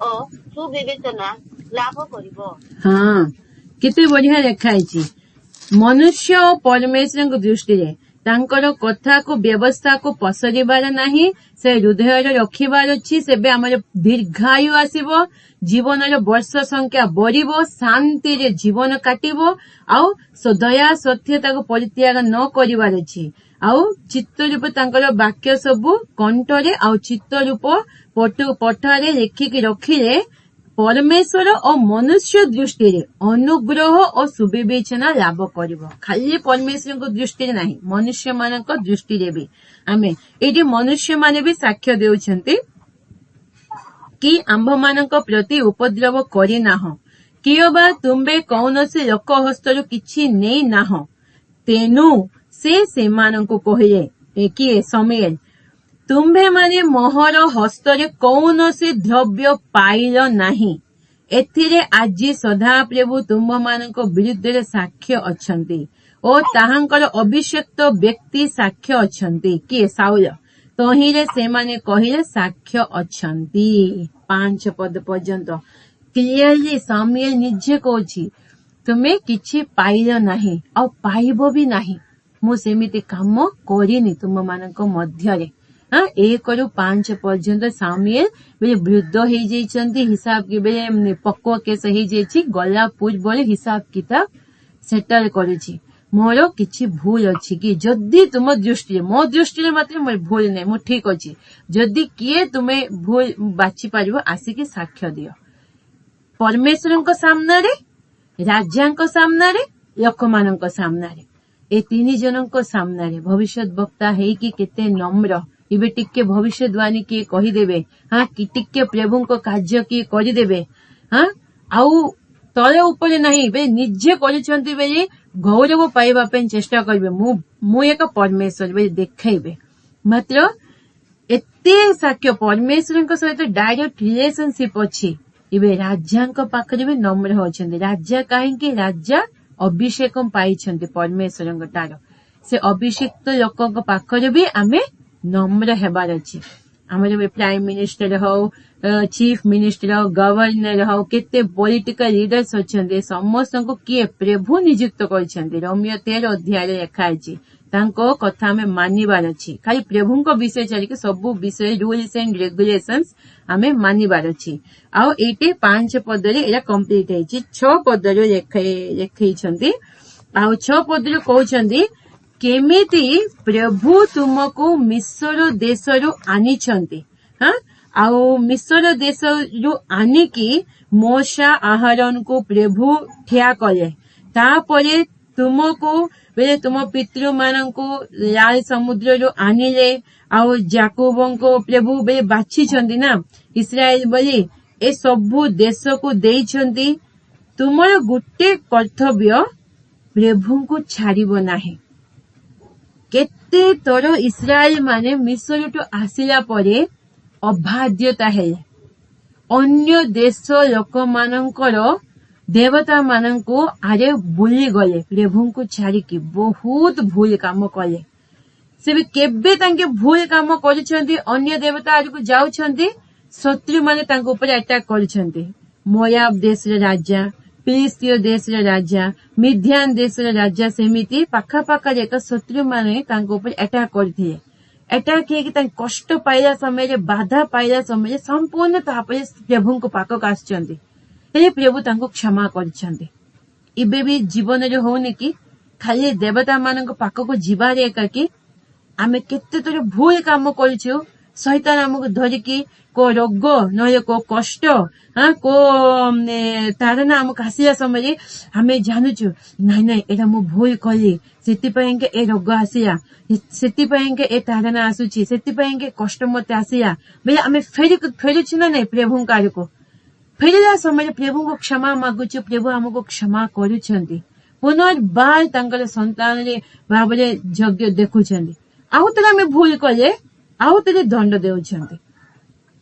ଓ ସୁବିବେଚନା ଲାଭ କରିବ। କେତେ ବଢିଆ ଲେଖା ହେଇଛି। ମନୁଷ୍ୟ ଓ ପରମେଶ୍ୱରଙ୍କ ଦୃଷ୍ଟିରେ ତାଙ୍କର କଥାକୁ, ବ୍ୟବସ୍ଥାକୁ ପସରିବାର ନାହିଁ, ସେ ହୃଦୟରେ ରଖିବାର ଅଛି। ସେବେ ଆମର ଦୀର୍ଘାୟୁ ଆସିବ, ଜୀବନର ବର୍ଷ ସଂଖ୍ୟା ବଢିବ, ଶାନ୍ତିରେ ଜୀବନ କାଟିବ। ଆଉ ଦୟା ସତ୍ୟତାକୁ ପରିତ୍ୟାଗ ନ କରିବାର ଅଛି। ଆଉ ଚିତ୍ତ ରୂପ ତାଙ୍କର ବାକ୍ୟ ସବୁ କଣ୍ଠରେ ଆଉ ଚିତ୍ତ ରୂପ ପଟାରେ ଲେଖିକି ରଖିଲେ ପରମେଶ୍ୱର ଓ ମନୁଷ୍ୟ ଦୃଷ୍ଟିରେ ଅନୁଗ୍ରହ ଓ ସୁବିବେଚନା ଲାଭ କରିବ। ଖାଲି ପରମେଶ୍ୱରଙ୍କ ଦୃଷ୍ଟିରେ ନାହିଁ, ମନୁଷ୍ୟ ମାନଙ୍କ ଦୃଷ୍ଟିରେ ବି। ଆମେ ଏଇଠି ମନୁଷ୍ୟ ମାନେ ବି ସାକ୍ଷ୍ୟ ଦେଉଛନ୍ତି କି ଆମ୍ଭମାନଙ୍କ ପ୍ରତି ଉପଦ୍ରବ କରିନାହଁ, କିଏ ବା ତୁମ୍ଭେ କୌଣସି ଲୋକ ହସ୍ତରୁ କିଛି ନେଇ ନାହଁ। ତେଣୁ ସେ ସେମାନଙ୍କୁ କହିଲେ, କିଏ? ସମୁଏଲ, ତୁମ୍ଭେମାନେ ମୋହର ହସ୍ତରେ କୌଣସି ଦ୍ରବ୍ୟ ପାଇଲ ନାହିଁ। ଏଥିରେ ଆଜି ସଦାପ୍ରଭୁ ତୁମ୍ଭମାନଙ୍କ ବିରୁଦ୍ଧରେ ସାକ୍ଷ୍ୟ ଅଛନ୍ତି ଓ ତାହାଙ୍କର ଅଭିଷିକ୍ତ ବ୍ୟକ୍ତି ସାକ୍ଷ୍ୟ ଅଛନ୍ତି। କିଏ? ସାଉଲ। ତହିଁରେ ସେମାନେ କହିଲେ ସାକ୍ଷ୍ୟ ଅଛନ୍ତି। 5 ପଦ ପର୍ଯ୍ୟନ୍ତ କ୍ଲିୟରଲି ସାମୁଏଲ ନିଜେ କହୁଛି ତୁମେ କିଛି ପାଇଲ ନାହିଁ ଆଉ ପାଇବ ବି ନାହିଁ। ମୁଁ ସେମିତି କାମ କରିନି ତୁମମାନଙ୍କ ମଧ୍ୟରେ। 1ରୁ 5 ପର୍ଯ୍ୟନ୍ତ ସାମୁଏଲ ବୃଦ୍ଧ ହେଇଯାଇଛନ୍ତି, ହିସାବ କେବେ ପକ୍ୱ କେଶ ହେଇଯାଇଛି, ଗଲା ପୂର୍ବରୁ ହିସାବ କିତାବ ସେଟଲ କରୁଛି। ମୋର କିଛି ଭୁଲ ଅଛି କି? ଯଦି ତୁମ ଦୃଷ୍ଟିରେ, ମୋ ଦୃଷ୍ଟିରେ ମାତ୍ର ମୋର ଭୁଲ ନାହିଁ, ମୁଁ ଠିକ ଅଛି। ଯଦି କିଏ ତୁମେ ଭୁଲ ବାଛି ପାରିବ, ଆସିକି ସାକ୍ଷ୍ୟ ଦିଅ। ପରମେଶ୍ୱରଙ୍କ ସାମ୍ନାରେ, ରାଜାଙ୍କ ସାମ୍ନାରେ, ଲୋକମାନଙ୍କ ସାମ୍ନାରେ, ଏ 3 ଜଣଙ୍କ ସାମ୍ନାରେ ଭବିଷ୍ୟତ ବକ୍ତା ହେଇକି କେତେ ନମ୍ର। ଏବେ ଟିକେ ଭବିଷ୍ୟତବାଣୀ କିଏ କହିଦେବେ, ଟିକେ ପ୍ରଭୁଙ୍କ କାର୍ଯ୍ୟ କିଏ କରିଦେବେ। ଆଉ ତଳେ ଉପରେ ନାହିଁ, ନିଜେ କରିଛନ୍ତି ବୋଲି गौरव पाइबा ପାଇଁ ଚେଷ୍ଟା କରିବେ ମୁଁ ଏକ परमेश्वर ବୋଲି ଦେଖେଇବେ। ମାତ୍ର ଏତେ ସାକ୍ଷ୍ୟ परमेश्वरଙ୍କ ସହିତ ଡାଇରେକ୍ଟ ରିଲେସନସିପ ଅଛି। ଏବେ ରାଜାଙ୍କ ପାଖରେ ବି ନମ୍ର ଅଛନ୍ତି। ରାଜା କାହିଁକି? ରାଜା ଅଭିଷେକ ପାଇଛନ୍ତି परमेश्वरଙ୍କ ଠାର। ସେ ଅଭିଷିକ୍ତ ଲୋକଙ୍କ ପାଖରେ ବି ଆମେ ନମ୍ର ହେବାର ଅଛି। ଆମର ପ୍ରାଇମ ମିନିଷ୍ଟର ହଉ, ଚିଫ ମିନିଷ୍ଟର, ଗଭର୍ଣ୍ଣର ହଉ, କେତେ ପଲିଟିକାଲ ଲିଡର୍ସ ଅଛନ୍ତି, ସମସ୍ତଙ୍କୁ କିଏ ପ୍ରଭୁ ନିଯୁକ୍ତ କରିଛନ୍ତି। ରୋମିଓ 13 ଅଧ୍ୟାୟରେ ଲେଖା ହେଇଛି ତାଙ୍କ କଥା ଆମେ ମାନିବାର ଅଛି। ଖାଲି ପ୍ରଭୁଙ୍କ ବିଷୟ ଛାଡିକି ସବୁ ବିଷୟ ରୁଲ୍ସ ଆଣ୍ଡ ରେଗୁଲେସନ୍ସ ଆମେ ମାନିବାର ଅଛି। ଆଉ ଏଇଠି 5 ପଦରେ ଏଇଟା କମ୍ପ୍ଲିଟ ହେଇଛି। 6 ପଦରୁ ଲେଖେଇଛନ୍ତି। ଆଉ 6 ପଦରୁ କହୁଛନ୍ତି କେମିତି ପ୍ରଭୁ ତୁମକୁ ମିଶ୍ର ଦେଶରୁ ଆଣିଛନ୍ତି। ଆଉ ମିଶ୍ର ଦେଶରୁ ଆଣିକି ମୋଶା ଆହରଣକୁ ପ୍ରଭୁ ଠିଆ କଲେ। ତାପରେ ତୁମକୁ ତୁମ ପିତୃ ମାନଙ୍କୁ ଲାଲ ସମୁଦ୍ରରୁ ଆଣିଲେ। ଆଉ ଯାକୋବଙ୍କୁ ପ୍ରଭୁ ବାଛିଛନ୍ତି ନା ଇସ୍ରାଏଲ ବୋଲି ଏ ସବୁ ଦେଶକୁ ଦେଇଛନ୍ତି। ତୁମର ଗୋଟେ କର୍ତ୍ତବ୍ୟ ପ୍ରଭୁଙ୍କୁ ଛାଡିବ ନାହିଁ। କେତେ ଥର ଇସ୍ରାଏଲ ମାନେ ମିଶ୍ରଠୁ ଆସିଲା ପରେ ଅବାଧ୍ୟତା ହେଲେ। ଅନ୍ୟ ଦେଶ ଲୋକମାନଙ୍କର ଦେବତା ମାନଙ୍କୁ ଆରେ ବୁଲିଗଲେ। ପ୍ରଭୁଙ୍କୁ ଛାଡିକି ବହୁତ ଭୁଲ କାମ କଲେ। ସେ ବି କେବେ ତାଙ୍କେ ଭୁଲ କାମ କରିଛନ୍ତି, ଅନ୍ୟ ଦେବତା ଆଡକୁ ଯାଉଛନ୍ତି, ଶତ୍ରୁ ମାନେ ତାଙ୍କ ଉପରେ ଆଟାକ କରିଛନ୍ତି। ମୋୟାବ ଦେଶର ରାଜା, ଫିଲିସ୍ତୀୟ ଦେଶର ରାଜା, ମିଦ୍ୟାନ ଦେଶର ରାଜା, ସେମିତି ପାଖାପାଖି ଏକ ଶତ୍ରୁ ମାନେ ତାଙ୍କ ଉପରେ ଆଟାକ କରିଥିଲେ। ଆଟାକ ହେଇକି ତାଙ୍କ କଷ୍ଟ ପାଇଲା ସମୟରେ, ବାଧା ପାଇଲା ସମୟରେ ସମ୍ପୂର୍ଣ୍ଣ ତାପରେ ପ୍ରଭୁଙ୍କ ପାଖକୁ ଆସିଛନ୍ତି। ହେଲେ ପ୍ରଭୁ ତାଙ୍କୁ କ୍ଷମା କରିଛନ୍ତି। ଏବେ ବି ଜୀବନରେ ହଉନି କି ଖାଲି ଦେବତା ମାନଙ୍କ ପାଖକୁ ଯିବାରେ ଏକାକି ଆମେ କେତେ ଥର ଭୁଲ କାମ କରିଛୁ। ଶୈତାନ ଆମକୁ ଧରିକି କୋ ରୋଗ ନହେଲେ କୋ କଷ୍ଟ କୋ ତାର ନା ଆମକୁ ଆସିଲା ସମୟରେ ଆମେ ଜାଣୁଛୁ ନାଇଁ ଏଇଟା ମୁଁ ଭୁଲ କଲି, ସେଥିପାଇଁକି ଏ ରୋଗ ଆସିଲା, ସେଥିପାଇଁକି ଏ ତାରନା ଆସୁଛି, ସେଥିପାଇଁକି କଷ୍ଟ ମତେ ଆସିଲା ବୋଲେ ଆମେ ଫେରୁଛୁ ନା ନାଇଁ ପ୍ରଭୁଙ୍କ ଆଡକୁ। ଫେରିଲା ସମୟରେ ପ୍ରଭୁଙ୍କୁ କ୍ଷମା ମାଗୁଛୁ। ପ୍ରଭୁ ଆମକୁ କ୍ଷମା କରୁଛନ୍ତି। ପୁନର୍ବାର ତାଙ୍କର ସନ୍ତାନରେ ଭାବରେ ଯଜ୍ଞ ଦେଖୁଛନ୍ତି। ଆଉ ଥରେ ଆମେ ଭୁଲ କଲେ ଆଉ ଥରେ ଦଣ୍ଡ ଦେଉଛନ୍ତି।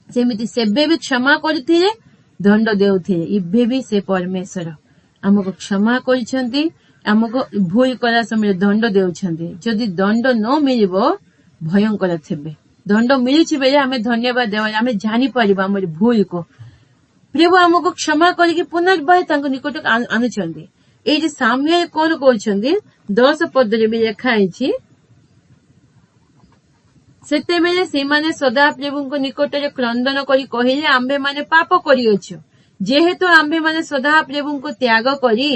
ସେମିତି ସେବେ ବି କ୍ଷମା କରିଥିଲେ, ଦଣ୍ଡ ଦେଉଥିଲେ। ଏବେ ବି ସେ ପରମେଶ୍ୱର ଆମକୁ କ୍ଷମା କରିଛନ୍ତି, ଆମକୁ ଭୁଲ କଲା ସମୟରେ ଦଣ୍ଡ ଦେଉଛନ୍ତି। ଯଦି ଦଣ୍ଡ ନ ମିଳିବ ଭୟଙ୍କର ଥିବେ। ଦଣ୍ଡ ମିଳୁଛି ବେଳେ ଆମେ ଧନ୍ୟବାଦ ଦେବା, ଆମେ ଜାଣିପାରିବା ଆମର ଭୁଲକୁ। ପ୍ରଭୁ ଆମକୁ କ୍ଷମା କରିକି ପୁନର୍ବାର ତାଙ୍କ ନିକଟକୁ ଆଣୁଛନ୍ତି। ଏଇଠି ସାମୁଏଲ କଣ କହୁଛନ୍ତି 10 ପଦରେ ବି ଲେଖା ହେଇଛି, ସେତେବେଳେ ସେମାନେ ସଦାପ୍ରଭୁଙ୍କ ନିକଟରେ କ୍ରନ୍ଦନ କରି କହିଲେ, ଆମ୍ଭେମାନେ ପାପ କରିଅଛୁ, ଯେହେତୁ ଆମ୍ଭେମାନେ ସଦାପ୍ରଭୁଙ୍କୁ ତ୍ୟାଗ କରି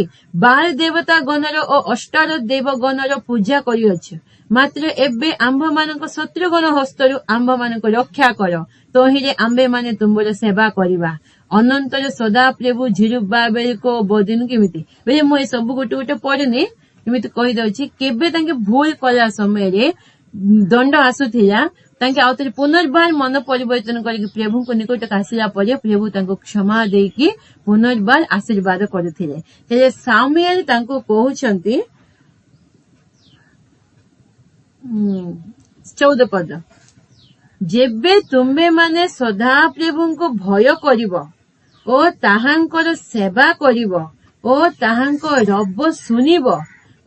ବାଳ ଦେବତା ଗଣର ଓ ଅଷ୍ଟାର ଦେବଗଣର ପୂଜା କରିଅଛୁ। ମାତ୍ର ଏବେ ଆମ୍ଭମାନଙ୍କ ଶତ୍ରୁଗଣ ହସ୍ତରୁ ଆମ୍ଭମାନଙ୍କୁ ରକ୍ଷା କର, ତହିଁରେ ଆମ୍ଭେମାନେ ତୁମର ସେବା କରିବା। ଅନନ୍ତର ସଦାପ୍ରଭୁ ଜେରୁବାବେଲକୁ ବୋଧିନୁ କେମିତି ବୋଲେ ମୁଁ ଏ ସବୁ ଗୋଟେ ଗୋଟେ ପଢୁନି, କେମିତି କହିଦଉଛି। କେବେ ତାଙ୍କେ ଭୁଲ କଲା ସମୟରେ ଦଣ୍ଡ ଆସୁଥିଲା, ତାଙ୍କେ ଆଉ ଥରେ ପୁନର୍ବାର ମନ ପରିବର୍ତ୍ତନ କରିକି ପ୍ରଭୁଙ୍କ ନିକଟକୁ ଆସିଲା ପରେ ପ୍ରଭୁ ତାଙ୍କୁ କ୍ଷମା ଦେଇକି ପୁନର୍ବାର ଆଶୀର୍ବାଦ କରୁଥିଲେ। ହେଲେ ସାମୁଏଲ ତାଙ୍କୁ କହୁଛନ୍ତି 14 ପଦ, ଯେବେ ତୁମେମାନେ ସଦାପ୍ରଭୁଙ୍କୁ ଭୟ କରିବ ଓ ତାହାଙ୍କର ସେବା କରିବ ଓ ତାହାଙ୍କ ରବ ଶୁଣିବ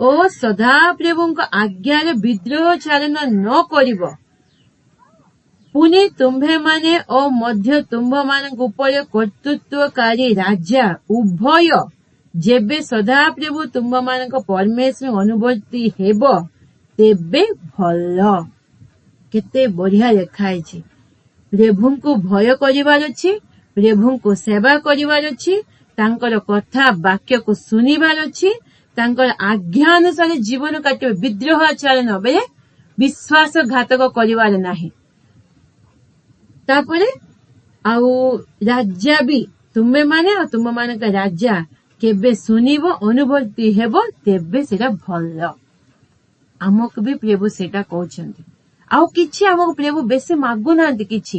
ଓ ସଦାପ୍ରଭୁଙ୍କ ଆଜ୍ଞାରେ ବିଦ୍ରୋହ ଚାଳନ ନ କରିବ, ପୁଣି ତୁମ୍ଭେମାନେ ଓ ମଧ୍ୟ ତୁମ୍ଭମାନଙ୍କ ଉପରେ କର୍ତ୍ତୃତ୍ୱକାରୀ ରାଜା ଉଭୟ ଯେବେ ସଦାପ୍ରଭୁ ତୁମ୍ଭମାନଙ୍କ ପରମେଶ୍ୱର ଅନୁବର୍ତ୍ତୀ ହେବ, ତେବେ ଭଲ। କେତେ ବଢିଆ ଲେଖା ହେଇଛି। ପ୍ରଭୁଙ୍କୁ ଭୟ କରିବାର ଅଛି, ପ୍ରଭୁଙ୍କୁ ସେବା କରିବାର ଅଛି, ତାଙ୍କର କଥା ବାକ୍ୟକୁ ଶୁଣିବାର ଅଛି, ତାଙ୍କର ଆଜ୍ଞା ଅନୁସାରେ ଜୀବନ କାଟିବ। ବିଦ୍ରୋହ ଚାଳନ ବେଲେ ବିଶ୍ୱାସଘାତକ କରିବାର ନାହିଁ। ତାପରେ ଆଉ ରାଜା ବି ତୁମେମାନେ ଆଉ ତୁମମାନଙ୍କ ରାଜା କେବେ ଶୁଣିବ, ଅନୁଭୂତି ହେବ, ତେବେ ସେଟା ଭଲ। ଆମକୁ ବି ପ୍ରଭୁ ସେଟା କହୁଛନ୍ତି। ଆଉ କିଛି ଆମକୁ ପ୍ରଭୁ ବେଶୀ ମାଗୁନାହାନ୍ତି କିଛି।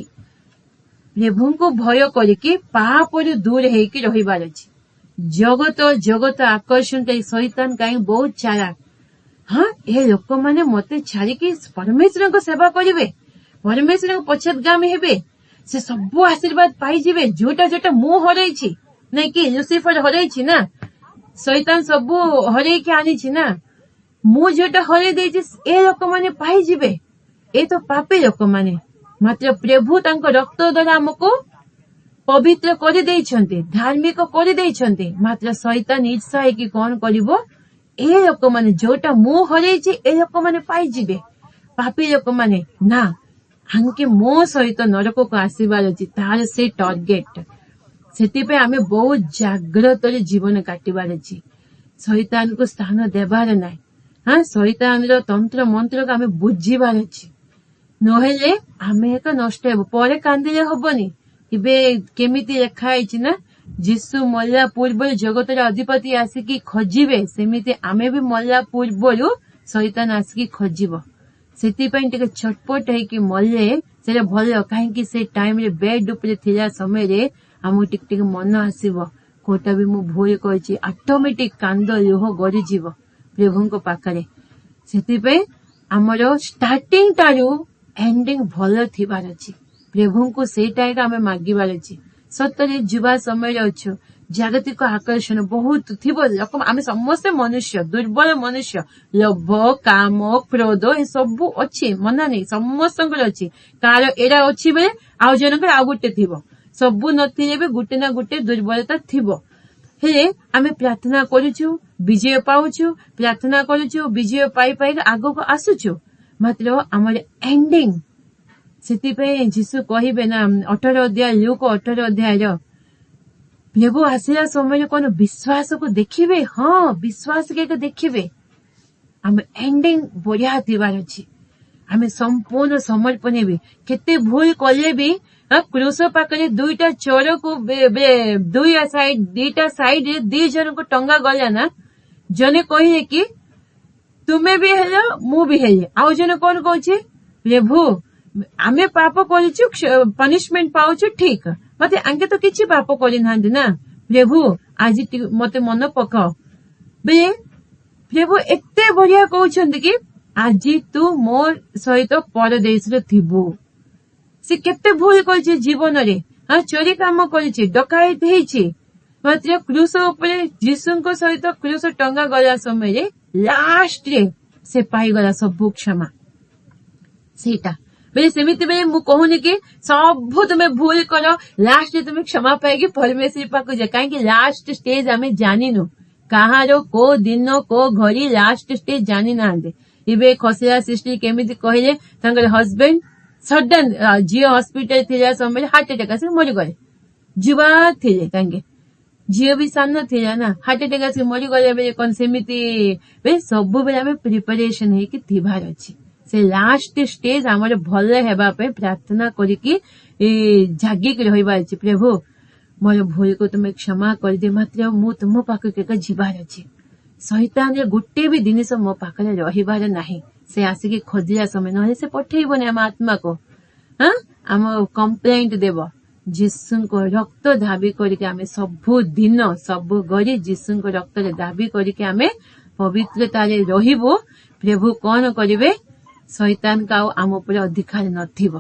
ପ୍ରଭୁଙ୍କୁ ଭୟ କରିକି ପାପରୁ ଦୂର ହେଇକି ରହିବାର ଅଛି। ଜଗତ ଆକର୍ଷଣ କରି ଶୈତାନ କାହିଁକି ବହୁତ ଚାଲାକ। ହଁ, ଏ ଲୋକମାନେ ମତେ ଛାଡିକି ପରମେଶ୍ୱରଙ୍କ ସେବା କରିବେ, ପରମେଶ୍ୱରଙ୍କ ପଶ୍ଚାତଗାମୀ ହେବେ, ସେ ସବୁ ଆଶୀର୍ବାଦ ପାଇଯିବେ ଯୋଉଟା ମୁଁ ହରେଇଛି। ନାଇଁ କି ଲୁସିଫର ହରେଇଛି ନା, ଶୈତାନ ସବୁ ହରେଇକି ଆଣିଛି ନା, ମୁଁ ଯୋଉଟା ହରେଇ ଦେଇଛି ଏ ଲୋକମାନେ ପାଇଯିବେ। ଏ ତ ପାପୀ ଲୋକମାନେ, ମାତ୍ର ପ୍ରଭୁ ତାଙ୍କ ରକ୍ତ ଦ୍ୱାରା ଆମକୁ ପବିତ୍ର କରିଦେଇଛନ୍ତି, ଧାର୍ମିକ କରିଦେଇଛନ୍ତି। ମାତ୍ର ଶୈତାନ ଇଚ୍ଛା ହେଇକି କଣ କରିବ, ଏ ଲୋକମାନେ ଯୋଉଟା ମୁଁ ହରେଇଛି ଏ ଲୋକମାନେ ପାଇଯିବେ। ପାପୀ ଲୋକମାନେ ନା, ଆଙ୍କେ ମୋ ସହିତ ନରକକୁ ଆସିବାର ଅଛି, ତାର ସେ ଟାର୍ଗେଟ। ସେଥିପାଇଁ ଆମେ ବହୁତ ଜାଗ୍ରତରେ ଜୀବନ କାଟିବାର ଅଛି, ଶୈତାନକୁ ସ୍ଥାନ ଦେବାର ନାହିଁ। ଶୈତାନର ତନ୍ତ୍ର ମନ୍ତ୍ରକୁ ଆମେ ବୁଝିବାର ଅଛି, ନହେଲେ ଆମେ ଏକ ନଷ୍ଟ ହେବ, ପରେ କାନ୍ଦିଲେ ହବନି। ଏବେ କେମିତି ଲେଖା ହେଇଛି ନା, ଯୀଶୁ ମଲା ପୂର୍ବରୁ ଜଗତର ଅଧିପତି ଆସିକି ଖୋଜିବେ, ସେମିତି ଆମେ ବି ମଲା ପୂର୍ବରୁ ଶୈତାନ ଆସିକି ଖୋଜିବ। ସେଥିପାଇଁ ଟିକେ ଛଟପଟ ହେଇକି ମଲେ ସେଟା ଭଲ, କାହିଁକି ସେ ଟାଇମରେ ବେଡ୍ ଉପରେ ଥିଲା ସମୟରେ ଆମକୁ ଟିକେ ଟିକେ ମନ ଆସିବ କୋଉଟା ବି ମୁଁ ଭୁଲ କରିଛି, ଅଟୋମେଟିକ କାନ୍ଦ ଲୁହ ଗଡିଯିବ ପ୍ରଭୁଙ୍କ ପାଖରେ। ସେଥିପାଇଁ ଆମର ଷ୍ଟାର୍ଟିଂ ଠାରୁ ଏଣ୍ଡିଂ ଭଲ ଥିବାର ଅଛି, ପ୍ରଭୁଙ୍କୁ ସେଇଟା ଆମେ ମାଗିବାର ଅଛି। ସତରେ ଯୁବା ସମୟରେ ଅଛୁ, ଜାଗତିକ ଆକର୍ଷଣ ବହୁତ ଥିବ, ଆମେ ସମସ୍ତେ ମନୁଷ୍ୟ, ଦୁର୍ବଳ ମନୁଷ୍ୟ, ଲୋଭ କାମ କ୍ରୋଧ ଏସବୁ ଅଛି, ମନା ନାହିଁ, ସମସ୍ତଙ୍କର ଅଛି। କାହାର ଏରା ଅଛି ବେଳେ ଆଉ ଜଣଙ୍କର ଆଉ ଗୋଟେ ଥିବ, ସବୁ ନଥିଲେ ବି ଗୋଟେ ନା ଗୋଟେ ଦୁର୍ବଳତା ଥିବ। ହେଲେ ଆମେ ପ୍ରାର୍ଥନା କରୁଛୁ, ବିଜୟ ପାଉଛୁ, ପ୍ରାର୍ଥନା କରୁଛୁ, ବିଜୟ ପାଇ ଆଗକୁ ଆସୁଛୁ, ମାତ୍ର ଆମର ଏଣ୍ଡିଂ। ସେଥିପାଇଁ ଯୀଶୁ କହିବେ ନା 18 ଅଧ୍ୟାୟ ଲୁକ 18 ଅଧ୍ୟାୟର, ପ୍ରଭୁ ଆସିଲା ସମୟରେ କଣ ବିଶ୍ୱାସକୁ ଦେଖିବେ? ହଁ, ବିଶ୍ୱାସ କେବେ ଦେଖିବେ। ଆମେ ଏଣ୍ଡିଂ ବଢିଆ ଥିବାର ଅଛି, ଆମେ ସମ୍ପୂର୍ଣ୍ଣ ସମର୍ପଣ ବି। କେତେ ଭୁଲ କଲେ ବି କ୍ରୁଶ ପାଖରେ ଦୁଇଟା ଚୋରକୁ ଦିଟା ସାଇଡରେ 2 ଜଣଙ୍କୁ ଟଙ୍ଗା ଗଲା ନା, ଜଣେ କହିଲେ କି ତୁମେ ବି ହେଲ ମୁଁ ବି ହେଲେ, ଆଉ ଜଣେ କଣ କହୁଛି, ପ୍ରଭୁ ଆମେ ପାପ କରିଛୁ, ପନିଶମେଣ୍ଟ ପାଉଛୁ, ଠିକ, ମତେ ଆଙ୍କେ ତ କିଛି ପାପ କରିନାହାନ୍ତି ନା, ପ୍ରଭୁ ଆଜି ମତେ ମନେ ପକାଅ। ବେଳେ ପ୍ରଭୁ ଏତେ ବଢିଆ କହୁଛନ୍ତି କି ଆଜି ତୁ ମୋ ସହିତ ପରଦେଶରେ ଥିବୁ। ସେ କେତେ ଭୁଲ କରିଛି ଜୀବନରେ, ଚୋରି କାମ କରିଛି, ଡକାୟତ ହେଇଛି, ମାତ୍ର କ୍ରୁଶ ଉପରେ ଯୀଶୁଙ୍କ ସହିତ କ୍ରୁଶ ଟଙ୍ଗା ଗଲା ସମୟରେ ଲାଷ୍ଟରେ ସେ ପାଇଗଲା ସବୁ କ୍ଷମା। ସେଇଟା ବେଳେ ସେମିତି ବେଳେ ମୁଁ କହୁନି କି ସବୁ ତୁମେ ଭୁଲ କର, ଲାଷ୍ଟରେ ତୁମେ କ୍ଷମା ପାଇକି ପରମେଶ୍ୱର ପାଖକୁ ଯାଅ, କାହିଁକି ଲାଷ୍ଟ ଷ୍ଟେଜ ଆମେ ଜାଣିନୁ, କାହାର କୋଉ ଦିନ କୋଉ ଘଡ଼ି ଲାଷ୍ଟ ଷ୍ଟେଜ ଜାଣି ନାହାନ୍ତି। ଏବେ ଖସିଲା ସିଷ୍ଟର କେମିତି କହିଲେ, ତାଙ୍କର ହଜବେଣ୍ଡ ସଡନ ଝିଅ ହସ୍ପିଟାଲ ଥିଲା ସମୟରେ ହାର୍ଟ ଆଟାକ ଆସିକି ମରିଗଲେ, ଯୁବା ଥିଲେ, ତାଙ୍କେ ଝିଅ ବି ସାନ ଥିଲା ନା, ହାର୍ଟ ଆଟାକ ଆସିକି ମରିଗଲେ। ବେଳେ କଣ ସେମିତି ସବୁବେଳେ ଆମେ ପ୍ରିପାରେସନ ହେଇକି ଥିବାର ଅଛି। ସେ ଲାଷ୍ଟ ଷ୍ଟେଜ ଆମର ଭଲ ହେବା ପାଇଁ ପ୍ରାର୍ଥନା କରିକି ଜାଗିକି ରହିବାର ଅଛି। ପ୍ରଭୁ ମୋର ଭୁଲକୁ ତୁମେ କ୍ଷମା କରିଦିଅ, ମାତ୍ର ମୁଁ ତୁମ ପାଖକୁ ଯିବାର ଅଛି। ଶୈତାନରେ ଗୋଟେ ବି ଜିନିଷ ମୋ ପାଖରେ ରହିବାର ନାହିଁ, ସେ ଆସିକି ଖୋଜିଲା ସମୟ, ନହେଲେ ସେ ପଠେଇବନି ଆମ ଆତ୍ମାକୁ, ଆମ କମ୍ପ୍ଲେଣ୍ଟ ଦେବ। ଯୀଶୁଙ୍କ ରକ୍ତ ଦାବି କରିକି ଆମେ ସବୁଦିନ ସବୁ ଗରି ଯୀଶୁଙ୍କ ରକ୍ତରେ ଦାବି କରିକି ଆମେ ପବିତ୍ରତାରେ ରହିବୁ। ପ୍ରଭୁ କଣ କରିବେ, ଶୈତାନକୁ ଆଉ ଆମ ଉପରେ ଅଧିକାର ନଥିବ।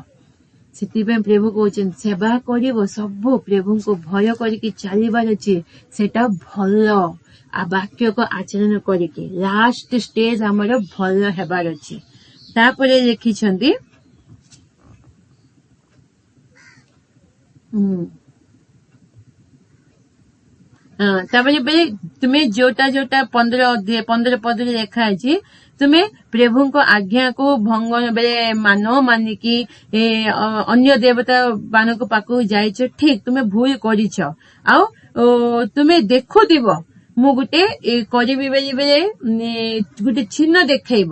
ସେଥିପାଇଁ ପ୍ରଭୁ କହୁଛନ୍ତି ସେବା କରିବ, ସବୁ ପ୍ରଭୁଙ୍କୁ ଭୟ କରିକି ଚାଲିବାର ଅଛି, ସେଟା ଭଲ ବାକ୍ୟକୁ ଆଚରଣ କରିକି ଲାଷ୍ଟ ଷ୍ଟେଜ ଆମର ଭଲ ହେବାର ଅଛି। ତାପରେ ଲେଖିଛନ୍ତି ତାପରେ ତୁମେ ଯୋଉଟା 15 ପଦରେ ଲେଖା ଅଛି, ତୁମେ ପ୍ରଭୁଙ୍କ ଆଜ୍ଞାକୁ ଭଙ୍ଗ ବେଳେ ମାନ ମାନିକି ଅନ୍ୟ ଦେବତା ମାନଙ୍କ ପାଖକୁ ଯାଇଛ, ଠିକ, ତୁମେ ଭୁଲ କରିଛ। ଆଉ ତୁମେ ଦେଖୁଥିବ ମୁଁ ଗୋଟେ କରିବି ବେଳେ ଗୋଟେ ଚିହ୍ନ ଦେଖେଇବ,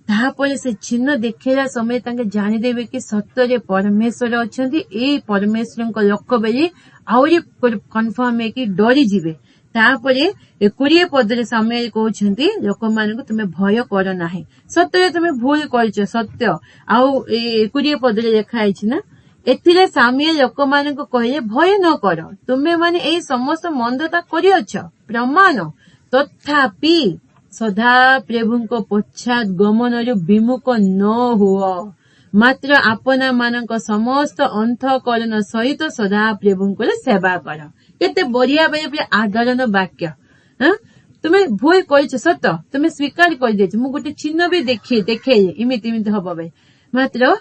ତାପରେ ସେ ଚିହ୍ନ ଦେଖେଇଲା ସମୟରେ ତାଙ୍କେ ଜାଣିଦେବେ କି ସତରେ ପରମେଶ୍ୱର ଅଛନ୍ତି, ଏଇ ପରମେଶ୍ୱରଙ୍କ ଲୋକ ବୋଲି ଆହୁରି କନଫର୍ମ ହେଇକି ଡରିଯିବେ। ତାପରେ 20 ପଦରେ ସମୟରେ କହୁଛନ୍ତି ଲୋକମାନଙ୍କୁ ତୁମେ ଭୟ କର ନାହିଁ, ସତରେ ତୁମେ ଭୁଲ କରିଛ, ସତ୍ୟ। ଆଉ 20 ପଦରେ ଲେଖା ହେଇଛି ନା, एथिरे सामुएल लोकमानंकु कहिले भय न कर, तुमे माने एई समस्त मंदता करिअछ प्रमाण, तथापि सदा प्रभुंको पश्चात गमनरु विमुख न हुओ, मात्र आपना मानक समस्त अंतःकरण सहित सदा प्रभुंको सेवा कर। केते बढ़िया बढ़िया आदरण वाक्य। तुमे भूल कर सत, तुमे स्वीकार कर मु गोटे चिन्ह भी देखे इमिति हम भाई, मात्र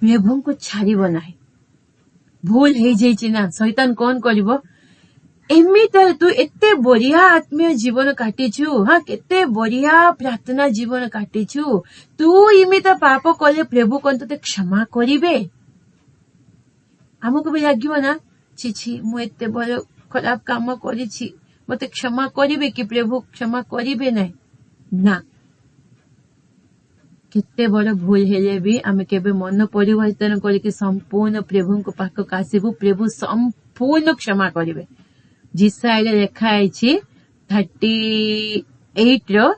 प्रभु को छाड़ब ना। भूल हो जाइए ना, शैतान कौन कर एमितर तू एते बढ़िया आत्मीय जीवन काटिछु, हाँ केते बढ़िया प्रार्थना जीवन काटिछु, तू इमित पाप कले प्रभु कौन ते क्षमा करिवे? आमको भी लगे ना, छी मु एते बड़ खराब काम करिछि, मते क्षमा करिवे कि प्रभु क्षमा करिवे ना। केते बड़ भूल हेले भी आमे केबे मन परिवर्तन करके संपूर्ण प्रभु को पाखक आसीबु, प्रभु संपूर्ण क्षमा करिवे। जिसाइले लेखा आइछि 38 रो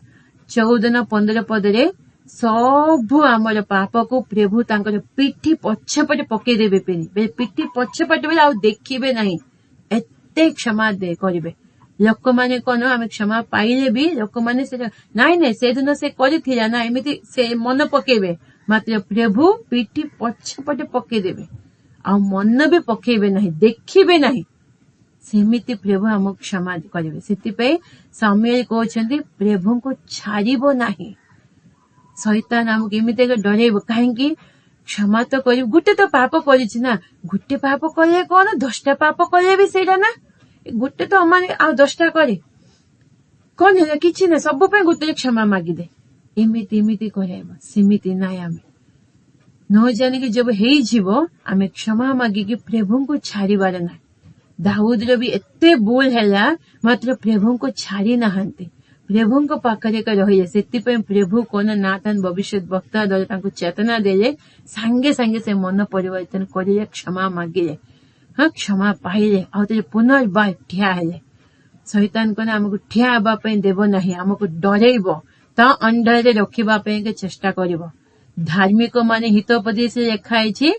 14-15 पदरे, सबु आमर पाप को प्रभु तांकर पिठी पछपटे पके देबे, पिठी पछपटे बेले आ देखिबे नहीं, एते क्षमा दे करिवे। लोक माने कोन आमे क्षमा पाइले भी लोक माने से नाइ से दिन से करिथिला ना एमिति से मन पकेबे, मात्र प्रभु पिठी पछपटे पके देबे आ मन भी पकेबे नहीं, देखिबे नहीं, सेमिति प्रभु हमक क्षमा करिवे। सेतिपई सामुएल कहउछन्ती प्रभु को छाड़िबो नाही। शैतान हमक एमिति डरेबो, काहेकि क्षमा तो करि, गुटे तो पाप करिछि ना, गुटे पाप कले कोन 10टा पाप कले भी सेडा ना, गुटे तो माने आ 10टा करे कोन है किछि ना, सब पे गुटे क्षमा मागी दे, एमिति एमिति करैबो। सेमिति नाय, आमे न जाने कि जब हेई जीवो आमे क्षमा मागी कि प्रभु को छाड़िबार ना। दाऊद रो भी एते भूल हैला, मात्र प्रभु को छाड़ी नाहंती, प्रभु को पाखरे का रहिले। सेतिपय प्रभु कोन नातान भविष्य वक्ता द्वारा तांको चेतना देले, संगे संगे से मन परिवर्तन करिले, क्षमा मागिले, हाँ क्षमा पाइले, आ पुनर्बार ठिया हेले। शैतान कोन हमको ठिया हेबा पई देबो नाही, हमको डरेइबो, ता अंडरे रखिबा पई के चेष्टा करिवो। धार्मिक माने हितोपदेश लेखा आइछि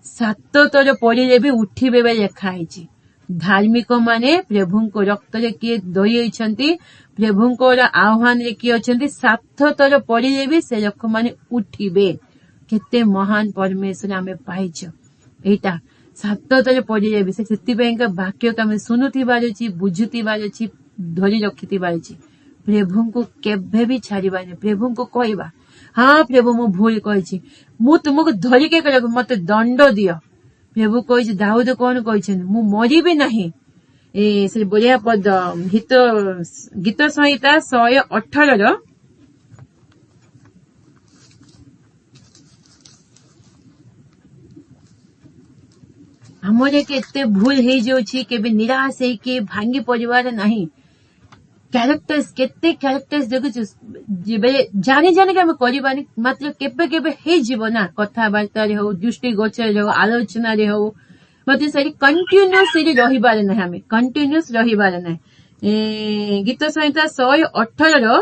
7 थर पड़िले भी उठिबे बे लेखा आइछि। धार्मिक माने प्रभु को रक्त रे किए दई होइछन्ति, प्रभु को आह्वान रे किए अछन्ति, 7 थर पड़िले भी से लोक माने उठिबे। केते महान परमेश्वर आमे पाइछ, एटा 7 थर पड़िले भी सेति का वाक्य के आमे सुनुथिबार अछि, बुझुथिबार अछि, धरि रखिथिबार अछि। प्रभु को केबे भी छाड़िबा नै, प्रभु को कहबा हाँ प्रभु मु भूल कहिछि, मु तुमको धरि के करब, मते दंड दियो। प्रभु कहिछि, दाऊद कोन कहिछन, मु मरिबे नाही। ए से बढ़िया पद हित गीत संहिता 118 रो हमरे केते भूल हे जोछि, केबे निराश हे के भांगी परिवार नाही। कैरेक्टर्स केते कैरेक्टर्स देखु जाने जाने के हम करिबानी, मात्र केबे केबे हे जीव ना, कथा वार्ता रे हो, दृष्टि गोचर रे हो, आलोचना रे हो, मात्र सरी कंटिन्यूअस रे रहिबार नै, हमें कंटिन्यूअस रहिबार नै। गीत संहिता 118 रो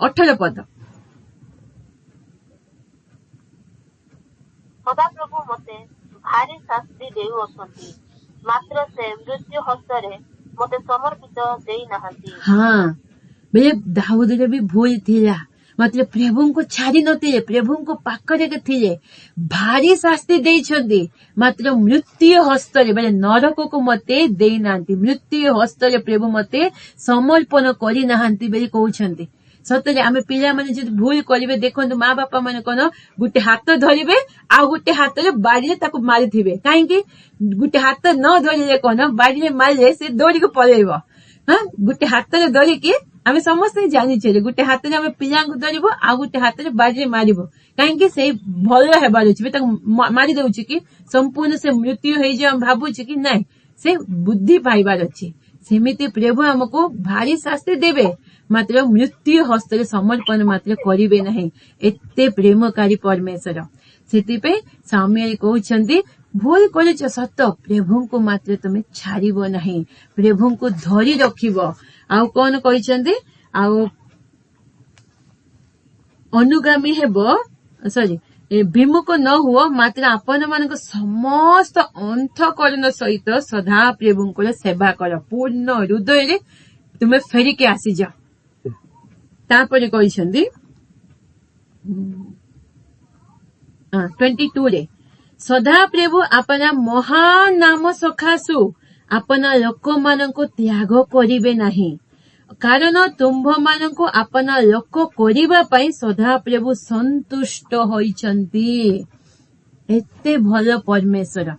18 पद। सदा प्रभु मते भारी शास्ति देउ अछंती, मात्र से मृत्यु हस्तरे मते समर्पित देई नाहंती। हाँ बेले दाऊद रे भी भूल थिला, मात्र प्रभु को छाड़ी नथिले, प्रभु को पाखरे के थिले, भारी शास्ति देइछन्ती, मात्र मृत्यु हस्तरे बेले नरक को मते देई नांती, मृत्यु हस्तरे प्रभु मते समर्पण करि नाहंती बेले कहउछन्ती। सतरे आमे पिला माने जे भूल करिवे, देखंतु माँ बापा माने कोन गुटे हाथ धरिबे आ गुटे हाथ रे बाड़ीरे ताको मारिथिबे, काहे कि गुटे हाथ न धरिले कोन बाड़ीरे मारिले से दौड़ी को पळेइबो। हाँ गुटे हाथ रे धरि कि आमे समस्त जानि छे, गुटे हाथ रे आमे पिला को धरिबो आ गुटे हाथ रे बाड़ीरे मारिबो, काहे कि से भल हेबार अछि, ताको मारि दउछि कि संपूर्ण से मृत्यु हे जे हम भाबु छी कि नै, से बुद्धि पाइबार अछि। सेमिति प्रभु हमको भारी शास्ति देबे, मात्र मृत्यु हस्तरे समर्पण मात्र करिवे नहीं। एते प्रेमकारी परमेश्वर। सेतिपे सामुएल कहउछन्ती भूल करिछ सत, प्रभु को मात्र तमे छाड़िबो नहीं, प्रभु को धरि रखिबो। आ कोन कहिछन्ती, आ अनुगामी हेबो, सॉरी विमुख न हुओ मात्र आपण मानक समस्त अंतकरण सहित सदा प्रभुंकर सेवा कर पूर्ण हृदय तुम्हें फेरिके आसी जाओ। तापर कहते 22 रे सदा प्रभु अपना महान नाम सखासु अपना लोक मानक त्याग करिवे नाही कारण तुम्भ मानक अपना लोक करिबा पई सदा प्रभु संतुष्ट होइचंती। एते भल परमेश्वर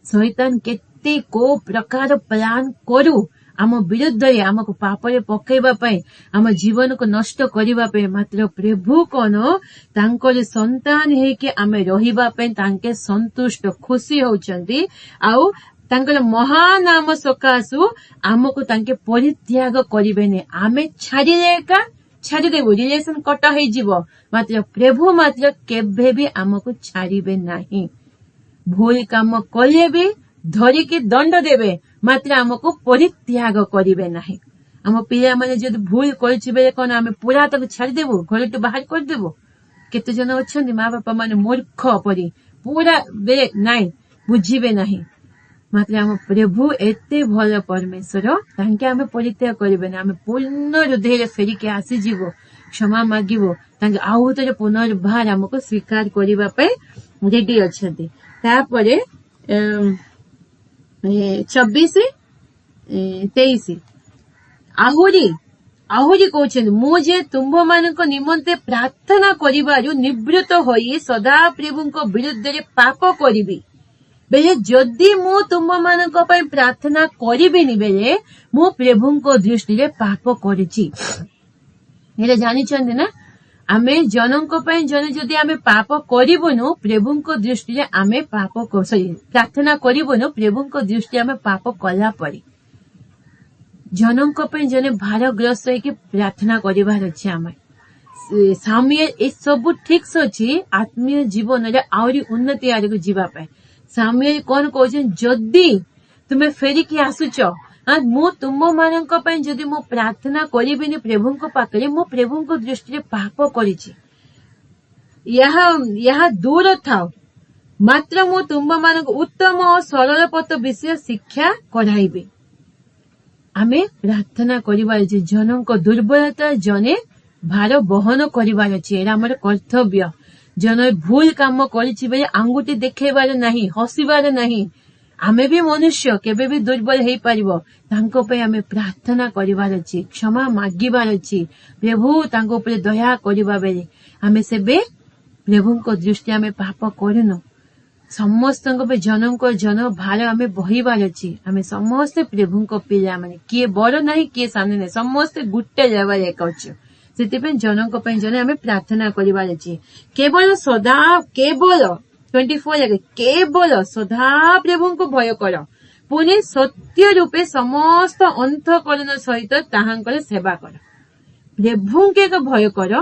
शैतान केते को प्रकार प्लान करू आम विरुद्ध आमको पापरे पकेबा पई आम जीवन को नष्ट करिबा पई मात्र प्रभु कोन तांकर संतान हे कि आमे रहिबा पई तांके संतुष्ट खुशी होचंती आउ तांकर महान नाम सकाशु आमको तांके परित्याग करिबेने आमे छाड़ीदेबू रिलेशन कट हो जीव मात्र प्रभु मात्र केबे भी आमको छाड़ीबे नाही। भूल काम कले भी धरिकी दंड देबे मात्र आमको परित्याग करिबे नाही। आम पिला माने जदि भूल करछि बेले कोन आमे पूरा तक छाड़ीदेबू घर तो बाहर करदेबू। केते जन अछंती माँ बापा माने मूर्ख परी पूरा बेले नाई बुझीबे नाही मात्र आम प्रभु एते भल परमेश्वर तांके आमे परित्याग करिबे ना आमे पूर्ण हृदय फेरिके आसी जीवो क्षमा मागिबो तांके आउ थे पुनर्बार आमको स्वीकार करिबा पे रेडी अछंती। तापरे 24 23 आहुरी कहते मुझे तुम्भ मानक निमंते प्रार्थना करिबारु निवृत्त होई सदा प्रभुंक विरुद्ध पाप करिबी बेले जदि मु तुम मानक पई प्रार्थना करिबिनी बेले मु प्रभुंक दृष्टि रे पाप करिछि। हेले जानिछन्ती ना आमे जनक पई जने जदि आमे पाप करिबुनु प्रभुंक दृष्टि रे आमे पाप प्रार्थना करिबुनु प्रभुंक दृष्टि आमे पाप कला परी जनक पई जने भारग्रस्त कि प्रार्थना करिबार अछि। आमे साम्य ए सब ठीक अछि आत्मीय जीवन रे आउरी उन्नति आरे को जीवा पाए साम्य कौन कहते जदि तुम्हें फेरिकी आसुच मु तुम मानक पई जदि मु प्रार्थना करिबिनी प्रभुंक पाखरे मु प्रभुंक दृष्टि रे पाप करिछि यह दूर थाओ मात्र मु तुम मानक उत्तम और सरल पथ विषय शिक्षा कराइबे। आमे प्रार्थना करिबार अछि जनक दुर्बलता जने भार बहन करिबार अछि एरा हमर कर्तव्य। जन भूल काम करिछि बेले आंगुठी देखेबार नाही हसिबार नाही आमे भी मनुष्य केबे भी दुर्बल हेई परिबो तांको पे आमे प्रार्थना करिबार अछि क्षमा मागिबार अछि प्रभु तांको ऊपर दया करिबा बेले आमे सेबे प्रभुंको दृष्टि आमे पाप करिनो समस्तଙ୍କ पे जनଙ୍କ जन भार आमे बहिबार अछि आमे समस्त प्रभुंको पिला माने किए बड़ नाही किए सामने नाही समस्त गुट्टे लेवल एक अछि सेतिपे जनଙ୍କ ପାଇଁ जने आमे प्रार्थना करिबार अछि केवल सदा केवल 24 लगे केवल सदा प्रभुंको भय कर पुनि सत्य रूपे समस्त अंतकरण सहित ताहांकर सेवा कर। प्रभुंके भय कर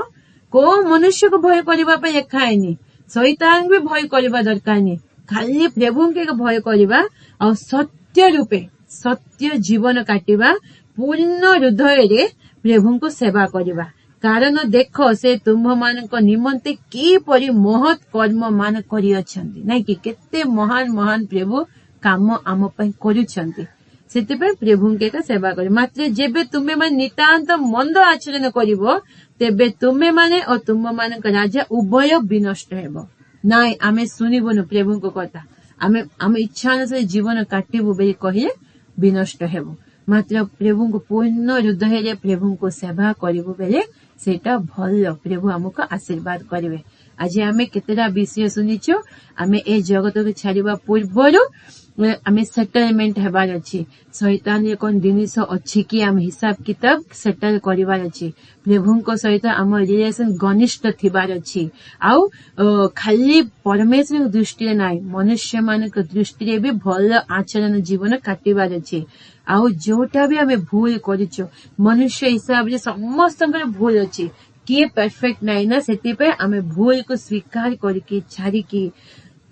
को मनुष्य को भय करबा पे लेखाएनी शैतान भी भय करबा दरकार नहीं खाली प्रभुंके भय करबा और सत्य रूपे सत्य जीवन काटिबा पूर्ण हृदय रे प्रभुंको सेवा करबा कारण देख से तुम्भ मानक निमंते की परि महत कर्म मान करि अछंती नै कि केते महान महान प्रभु काम आम पई करूछंती सेतिपे प्रभुंके का सेवा कर मात्र जेबे तुमे माने नितांत मंद आचरण करिवो तेबे तुमे माने और तुम मानक राजा उभय विनष्ट हेबो नाइ आमे सुनिबोनु प्रभुंको कथा आमे इच्छा से जीवन काटिबो बे कहिले विनष्ट हेबो मात्र प्रभुंको पूर्ण हृदय रे प्रभुंको सेवा करिवो बेले सेटा भल प्रभु हमको आशीर्वाद करिवे। आज आमे केतेटा विषय सुनिछु आमे ए जगत को छाड़िबा पूर्वरु आमे सेटलमेंट हेबार अछि शैतान ये कोन जिनिस अछि कि आम हिसाब किताब सेटल करिवार अछि प्रभुंको सहित आम रिलेशन घनिष्ठ थिबार अछि आउ खाली परमेश्वर दृष्टि नाइ मनुष्य मानक दृष्टि भी भल आचरण जीवन काटिबार अछि आउ जोटा भी आमे भूल करिछु मनुष्य हिसाब रे समस्त भूल अछि किए परफेक्ट नाइ ना सेति पे आमे भूल को स्वीकार करके छाड़िकी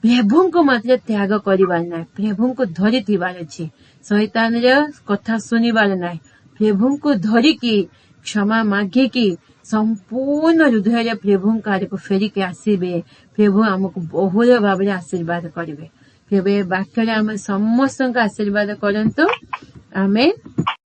प्रभुंको मात्र त्याग करिबार नाइ प्रभुंको धरि थिबार अछि शैतान रे कथा सुनिबार नाइ प्रभुंको धरिकी क्षमा मागिकी संपूर्ण हृदय प्रभु आड़क फेरिक आसबे प्रभु आमको बहुल भाव आशीर्वाद करेंगे। प्रभु वाक्य आम समस्त आशीर्वाद करंतु। आमेन।